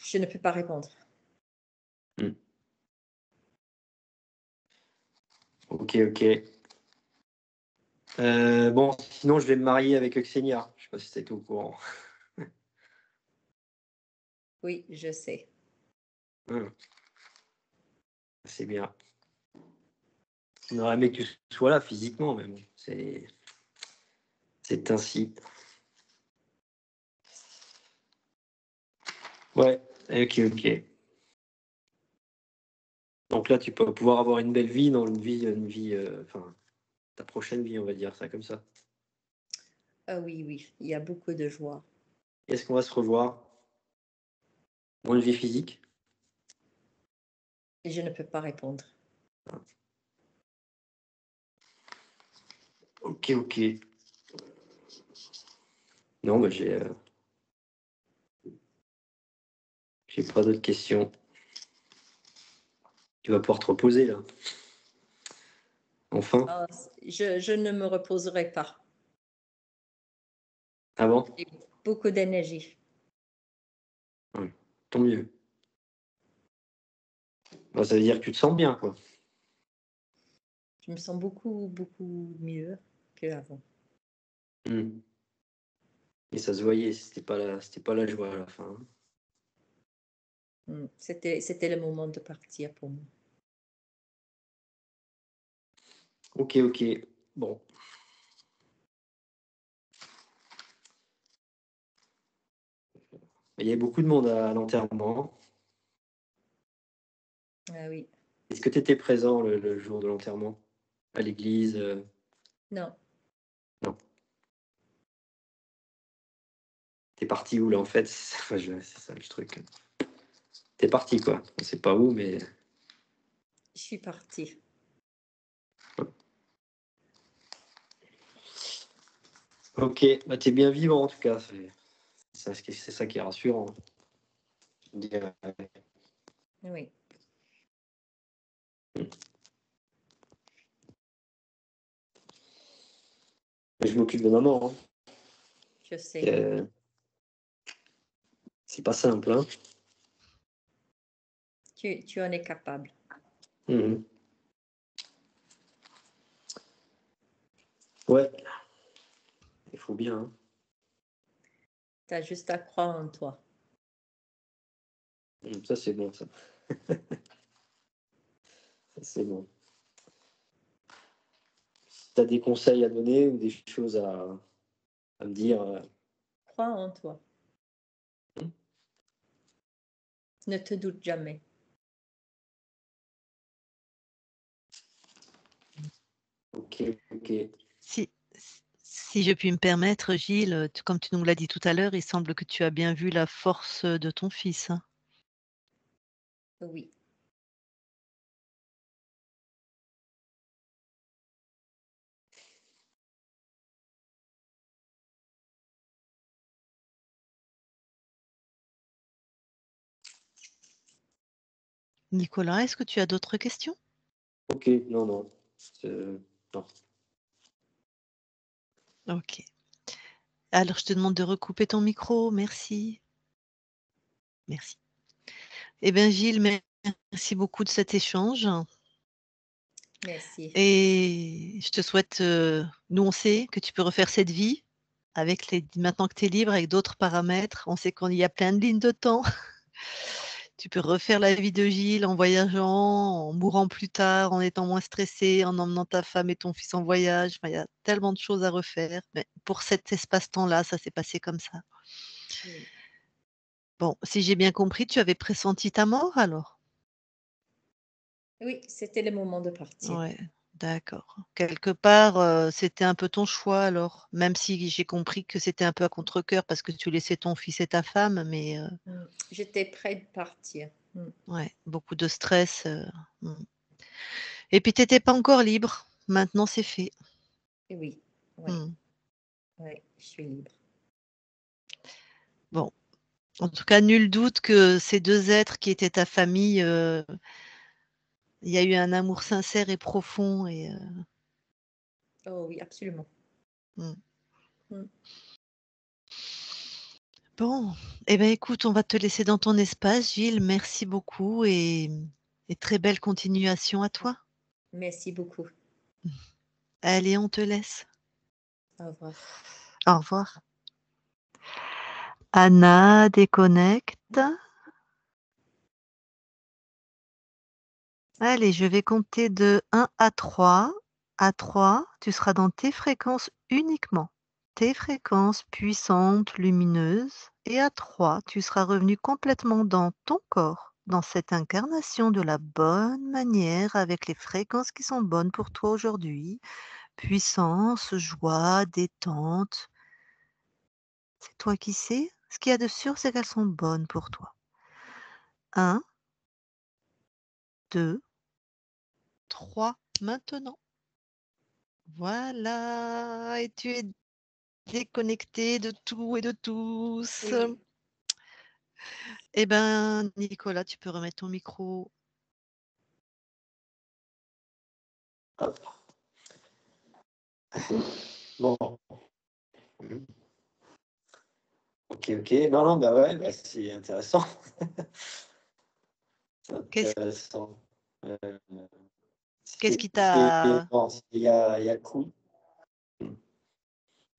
je ne peux pas répondre. Hmm. Ok, ok. Bon, sinon, je vais me marier avec Xenia. Je sais pas si c'était au courant. Oui, je sais. Hmm. C'est bien. On aurait aimé que tu sois là physiquement, mais bon, c'est ainsi. Ouais, ok, ok. Donc là, tu peux pouvoir avoir une belle vie dans une vie, enfin, ta prochaine vie, on va dire ça comme ça. Ah oui, oui, il y a beaucoup de joie. Est-ce qu'on va se revoir? Dans une vie physique? Et je ne peux pas répondre. Ok, ok. Non, bah, j'ai pas d'autres questions. Tu vas pouvoir te reposer là. Enfin. Ah, je ne me reposerai pas. Avant? J'ai beaucoup d'énergie. Ouais. tant mieux. Bah, ça veut dire que tu te sens bien, quoi. Je me sens beaucoup, beaucoup mieux qu'avant. Mmh. Et ça se voyait, c'était pas la joie à la fin, hein. C'était le moment de partir pour moi. OK, OK. Bon. Il y avait beaucoup de monde à l'enterrement. Ah oui. Est-ce que tu étais présent le jour de l'enterrement? À l'église, Non, non. Tu es parti où là, en fait? C'est ça le truc. Tu es parti quoi, on sait pas où, mais je suis partie. OK, bah, tu es bien vivant en tout cas, c'est ça qui est rassurant, je dirais. Oui, Mais je m'occupe de maman, hein. je sais. C'est pas simple, hein? Tu en es capable. Mmh. Ouais, il faut bien, hein. Tu as juste à croire en toi. Ça c'est bon ça. Ça c'est bon. Si tu as des conseils à donner ou des choses à me dire, Crois en toi. Ne te doute jamais. OK, OK. Si, si je puis me permettre, Gilles, comme tu nous l'as dit tout à l'heure, il semble que tu as bien vu la force de ton fils, hein. Oui, Nicolas, est-ce que tu as d'autres questions? OK, non, non. Non. Ok. Alors, je te demande de recouper ton micro. Merci. Merci. Eh bien, Gilles, merci beaucoup de cet échange. merci. Et je te souhaite, nous, on sait que tu peux refaire cette vie avec maintenant que tu es libre, avec d'autres paramètres. On sait qu'il y a plein de lignes de temps. Tu peux refaire la vie de Gilles en voyageant, en mourant plus tard, en étant moins stressé, en emmenant ta femme et ton fils en voyage. Enfin, il y a tellement de choses à refaire. Mais pour cet espace-temps-là, ça s'est passé comme ça. Oui, Bon, si j'ai bien compris, tu avais pressenti ta mort alors? oui, c'était le moment de partir. Ouais, d'accord. Quelque part, c'était un peu ton choix alors? Même si j'ai compris que c'était un peu à contre-cœur parce que tu laissais ton fils et ta femme, mais J'étais prête de partir. ouais, beaucoup de stress, mmh. Et puis tu étais pas encore libre. Maintenant, c'est fait. Et oui, oui, Mmh. oui, je suis libre. Bon, en tout cas, nul doute que ces 2 êtres qui étaient ta famille, il y a eu un amour sincère et profond et Oh oui, absolument. mmh. Mm. Bon, eh ben, écoute, on va te laisser dans ton espace, Gilles. Merci beaucoup et très belle continuation à toi. Merci beaucoup. Allez, on te laisse. Au revoir. Au revoir. Anna déconnecte. Allez, je vais compter de 1 à 3. À 3, tu seras dans tes fréquences uniquement, tes fréquences puissantes, lumineuses. Et à 3, tu seras revenu complètement dans ton corps, dans cette incarnation de la bonne manière, avec les fréquences qui sont bonnes pour toi aujourd'hui. Puissance, joie, détente. C'est toi qui sais. Ce qu'il y a de sûr, c'est qu'elles sont bonnes pour toi. 1, 2, 3. Maintenant. Voilà, et tu es déconnecté de tout et de tous. Oui. Eh ben, Nicolas, tu peux remettre ton micro. Hop. Bon. Ok, ok. Non, non, bah ouais, bah, c'est intéressant. C'est Qu'est-ce intéressant. Euh, qu'est-ce qui c'est, t'a bon, il y a le coup.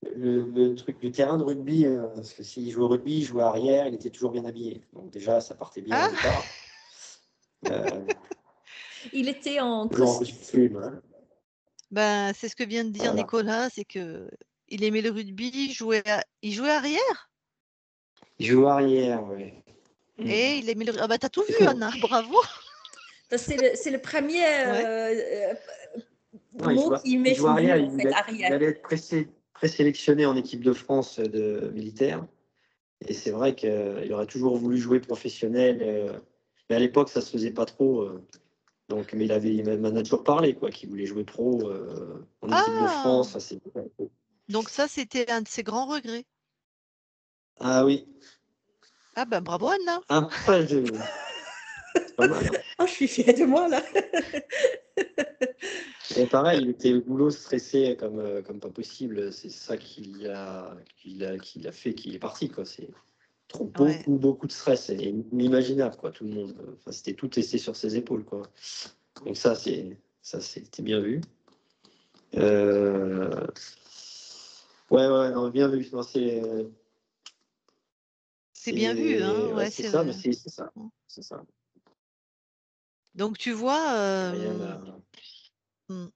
Le truc du terrain de rugby, parce que s'il jouait au rugby, il jouait arrière, il était toujours bien habillé. Donc déjà, ça partait bien au ah! départ. Euh, Il était en Toujours en costume. costume, hein. Ben, c'est ce que vient de dire Voilà. Nicolas, c'est qu'il aimait le rugby, il jouait arrière Il joue arrière, oui. et il aimait le ah bah, tu tout vu Anna, bravo! C'est le premier Ouais. Non, mot qui il m'est joue venu, arrière, en fait, il arrière. allait être présélectionné en équipe de France de militaire. Et c'est vrai qu'il aurait toujours voulu jouer professionnel. Mais à l'époque, ça se faisait pas trop. Donc, mais il m'en a toujours parlé, quoi, qu'il voulait jouer pro en équipe de France. Ah! Enfin, Donc ça, c'était un de ses grands regrets. ah oui. Ah ben, bravo Anna! Après, c'est pas mal, hein. Oh, je suis fière de moi, là. Et pareil, il était au boulot stressé comme pas possible. C'est ça qui l'a fait qu'il est parti, quoi. C'est trop, Ouais. beaucoup de stress. C'est inimaginable, quoi. Tout le monde. Enfin, c'était tout testé sur ses épaules, quoi. Donc c'était bien vu. Euh, Ouais, ouais, non, bien vu. Non, C'est bien vu, hein? ouais, Ouais, c'est c'est ça, mais vrai. c'est ça. C'est ça. Donc tu vois, Rien à. mmh,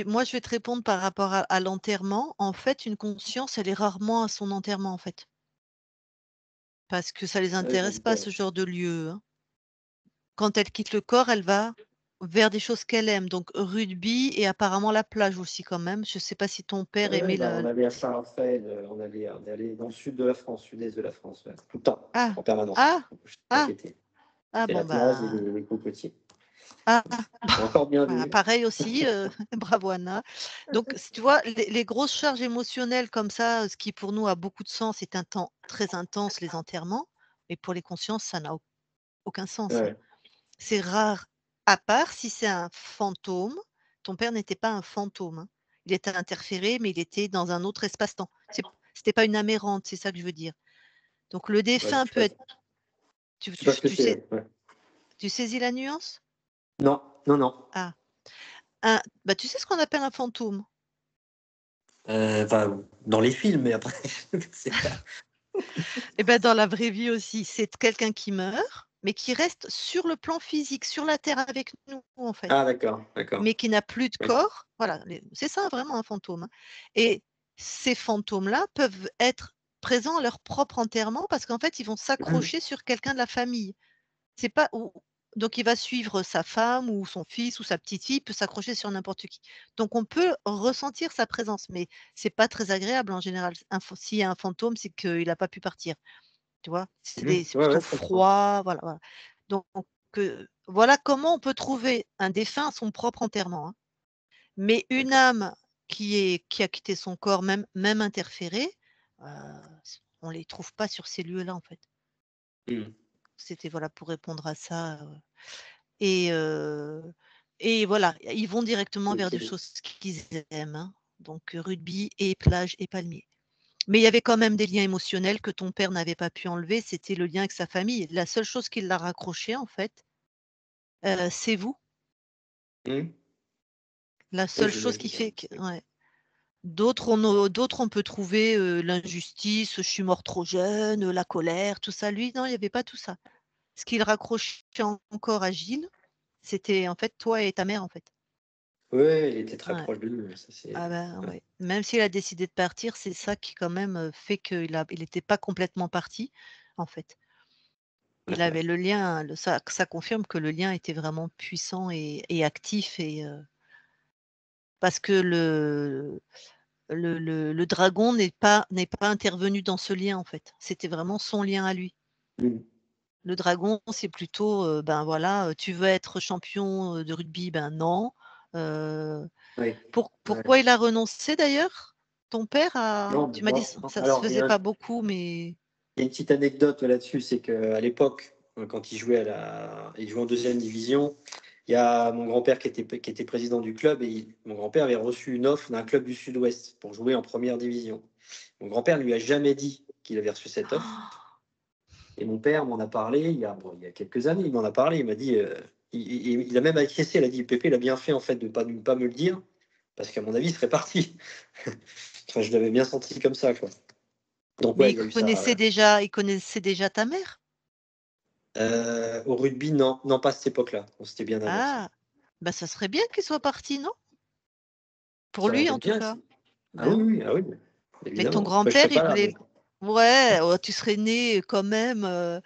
moi, je vais te répondre par rapport à l'enterrement. En fait, une conscience, elle est rarement à son enterrement, en fait. Parce que ça les Ouais, intéresse pas ce genre de lieu, hein. Quand elle quitte le corps, elle va vers des choses qu'elle aime, donc rugby et apparemment la plage aussi quand même. Je sais pas si ton père Ouais, aimait bah, la on allait à Saint-Raphaël, on allait dans le sud de la France, sud-est de la France, ouais, tout le temps, ah! en permanence. Ah! Chaque Ah! été. Ah C'est la bon, plage et bah, les cocotiers. ah! Encore bien Voilà, vu. pareil aussi, bravo Anna. Donc si tu vois, les grosses charges émotionnelles comme ça, ce qui pour nous a beaucoup de sens, c'est un temps très intense, les enterrements, mais pour les consciences, ça n'a aucun sens, hein. Ouais. C'est rare, à part si c'est un fantôme. Ton père n'était pas un fantôme, hein. Il était interféré, mais il était dans un autre espace-temps. C'était pas une âme errante, c'est ça que je veux dire. Donc le Ouais, je défunt sais peut pas, être je tu sais pas tu ce que tu sais c'est. Ouais. tu saisis la nuance? Non, non, non. Ah, tu sais ce qu'on appelle un fantôme? Enfin, dans les films, mais après, je sais pas. Et ben, dans la vraie vie aussi, c'est quelqu'un qui meurt, mais qui reste sur le plan physique, sur la terre avec nous, en fait, Ah, d'accord, d'accord. mais qui n'a plus de Oui. corps. Voilà, c'est ça vraiment un fantôme, hein, et ces fantômes-là peuvent être présents à leur propre enterrement parce qu'en fait, ils vont Mhm. s'accrocher sur quelqu'un de la famille. C'est pas ou donc il va suivre sa femme ou son fils ou sa petite-fille, il peut s'accrocher sur n'importe qui. Donc on peut ressentir sa présence, mais c'est pas très agréable en général. S'il y a un fantôme, c'est qu'il a pas pu partir. Tu vois? Mhm. C'est Ouais, plutôt ouais, je comprends. froid, voilà, voilà. Donc voilà comment on peut trouver un défunt à son propre enterrement, hein. Mais une D'accord. âme qui a quitté son corps, même interférée, heu, on les trouve pas sur ces lieux-là, en fait. Mhm. C'était voilà pour répondre à ça, et heu et voilà, ils vont directement vers des Ok. choses qu'ils aiment, hein, donc rugby et plage et palmiers. Mais il y avait quand même des liens émotionnels que ton père n'avait pas pu enlever, c'était le lien avec sa famille. La seule chose qui l'a raccroché en fait, c'est vous. Mhm. La Ouais, seule chose qui j'imagine. fait que ouais. D'autres on peut trouver, l'injustice, «Je suis mort trop jeune», la colère, tout ça. Lui, non, il y avait pas tout ça. Ce qui le raccrochait encore à Gilles, c'était en fait toi et ta mère, en fait. Ouais, il était très Ouais. proche de nous, ça c'est. Ah ben, Ouais. ouais. Même s'il a décidé de partir, c'est ça qui quand même, fait il était pas complètement parti, en fait. Il Ouais. avait le lien, ça confirme que le lien était vraiment puissant et actif, parce que le dragon n'est pas intervenu dans ce lien, en fait. C'était vraiment son lien à lui. Mhm. Le dragon, c'est plutôt, ben, voilà, tu veux être champion, de rugby? Ben, non. Heu, Oui. Ouais. pourquoi il a renoncé d'ailleurs? Ton père a Non, tu m'as dit non, non. ça se Alors, faisait pas beaucoup, mais il y a une petite anecdote là-dessus, c'est qu'à l'époque, quand il jouait en deuxième division, il y a mon grand-père qui était président du club et mon grand-père avait reçu une offre d'un club du Sud-Ouest pour jouer en première division. Mon grand-père ne lui a jamais dit qu'il avait reçu cette offre. Oh, Et mon père m'en a parlé il y a quelques années. Il m'en a parlé. Il m'a dit, il a même acquiescé. Il a dit, Pépé, il a bien fait en fait de ne pas me le dire, parce qu'à mon avis, il serait parti. Enfin, je l'avais bien senti comme ça, quoi. Donc mais ouais, il y a eu ça. il connaissait déjà ta mère? Au rugby, non, non, pas à cette époque-là. On s'était bien avant ça. Ah, bah, ça serait bien qu'il soit parti, non? Pour Ça aurait lui, été en tout bien. cas. Ah Bah, oui, oui. oui, ah oui, Mais ton évidemment. Après, je grand-père, serais il pas là, mais voulait ouais, oh, tu serais né quand même,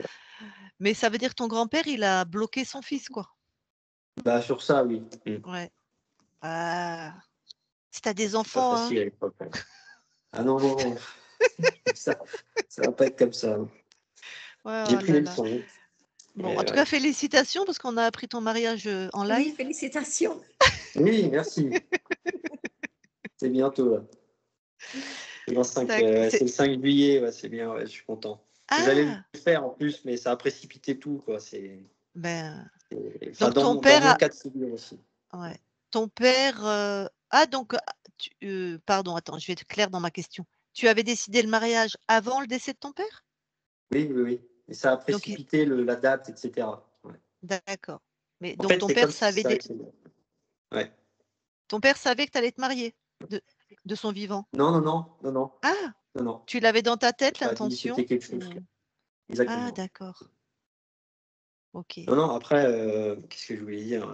mais ça veut dire que ton grand-père, il a bloqué son fils, quoi? bah, sur ça, oui. Ouais. Ah, si tu as des C'était pas enfants, hein. facile à l'époque. Ouais. Ah non, non, non. Ça, ça va pas être comme ça. Ouais, J'ai oh pris là les là. leçons. Bon, Mais en tout ouais. cas, félicitations parce qu'on a appris ton mariage, en Oui, live. félicitations. Oui, merci. C'est bientôt là. C'est le 5 juillet, ouais, c'est bien, ouais, je suis content. J'allais Ah! le faire en plus, mais ça a précipité tout, quoi. Ben, Enfin, donc ton dans père mon a cas de figure aussi. ouais, ton père, ah donc, pardon, attends, je vais être claire dans ma question. Tu avais décidé le mariage avant le décès de ton père? Oui, oui, oui. Et ça a Donc il précipité la date, etc. Ouais. d'accord. Mais En donc fait, ton c'est père comme si savait ça. dé Ouais. ton père savait que tu allais te marier de de son vivant? Non, non, non, non, non, Ah! non, non. Tu l'avais dans ta tête Pas dit, l'intention c'était quelque chose. ou ah Exactement. d'accord. OK. Non, non, après, qu'est-ce que je voulais dire?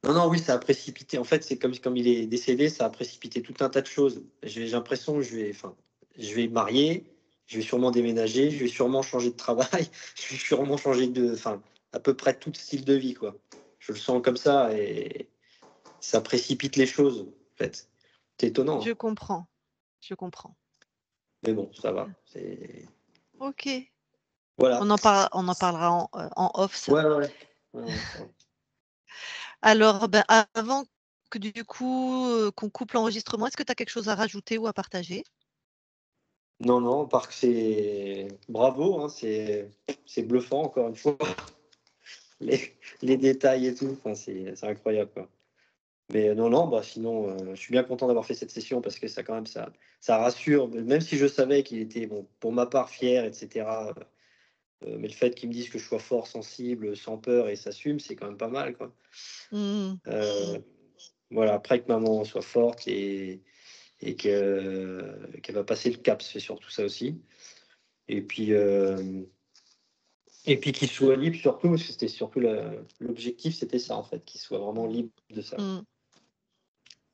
Non, non, oui, ça a précipité. En fait, c'est comme il est décédé, ça a précipité tout un tas de choses. J'ai l'impression que je vais me marier, je vais sûrement déménager, je vais sûrement changer de travail, je vais sûrement changer enfin, à peu près tout style de vie, quoi. Je le sens comme ça et ça précipite les choses, en fait. C'est étonnant, Je hein. comprends, je comprends. Mais bon, ça va. OK. Voilà. On en parlera en off ça. Ouais, ouais, ouais. Ouais, ouais, ça va. Alors, ben, avant que du coup, qu'on coupe l'enregistrement, est-ce que tu as quelque chose à rajouter ou à partager? Non, non, parce que c'est bravo, hein, c'est bluffant, encore une fois, les détails et tout. Enfin, c'est incroyable, quoi. Mais non, non, bah, sinon, je suis bien content d'avoir fait cette session parce que ça, quand même, ça rassure. Même si je savais qu'il était, bon, pour ma part, fier, etc. Mais le fait qu'ils me disent que je sois fort, sensible, sans peur et s'assume, c'est quand même pas mal, quoi. Mmh. Euh, voilà, après que maman soit forte et qu'elle va passer le cap, c'est surtout ça aussi. Et puis, qu'il soit libre, surtout, parce que c'était surtout l'objectif, c'était ça, en fait, qu'il soit vraiment libre de ça. Mmh.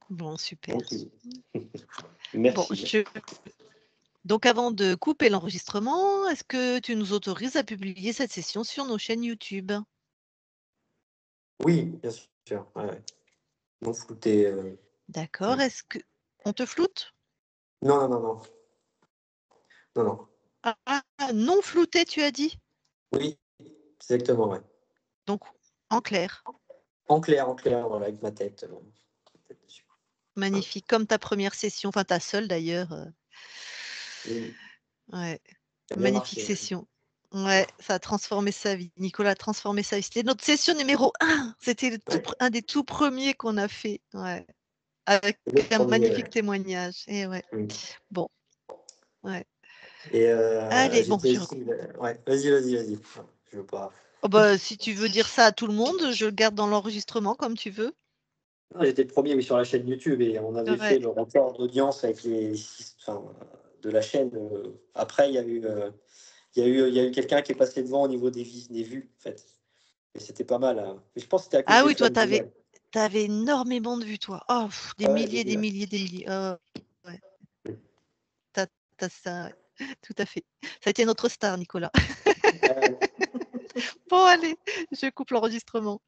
Bon, super. Donc, Bon, merci. donc avant de couper l'enregistrement, est-ce que tu nous autorises à publier cette session sur nos chaînes YouTube? Oui, bien sûr. Ouais, ouais. Non flouté. D'accord. Est-ce que on te floute? Non, non, non, non. Non, non. Ah, ah, non flouté, tu as dit? Oui, exactement, ouais. Donc en clair. En clair, voilà, avec ma tête. Tête dessus. Magnifique, comme ta première session, enfin ta seule d'ailleurs, Oui, ouais. ça a bien Magnifique marché. Ouais. session. Ouais, ça a transformé sa vie. Nicolas a transformé sa vie. C'était notre session numéro 1. C'était Ouais, un des tout premiers qu'on a fait. Ouais. Avec c'est le un premier. magnifique Ouais. témoignage. Et ouais. Mm. Bon, ouais. Et Allez, bon, j'étais aussi. Ouais, vas-y, vas-y, vas-y. Je veux pas. oh bah, si tu veux dire ça à tout le monde, je le garde dans l'enregistrement comme tu veux. Non, j'étais le premier, oui, sur la chaîne YouTube et on avait fait Ouais. le record d'audience avec enfin, de la chaîne. Après, il y a eu quelqu'un qui est passé devant au niveau des vues, en fait. Et c'était pas mal, hein. Mais je pense que c'était à cause Ah des oui, toi, fans tu avais, d'hier. énormément de vues, toi. Oh, des Ouais, j'ai milliers, vu, des ouais. milliers, des milliers. Ouais. T'as ça, ouais. Tout à fait. Ça a été notre star, Nicolas. Ouais, Bon, allez, je coupe l'enregistrement.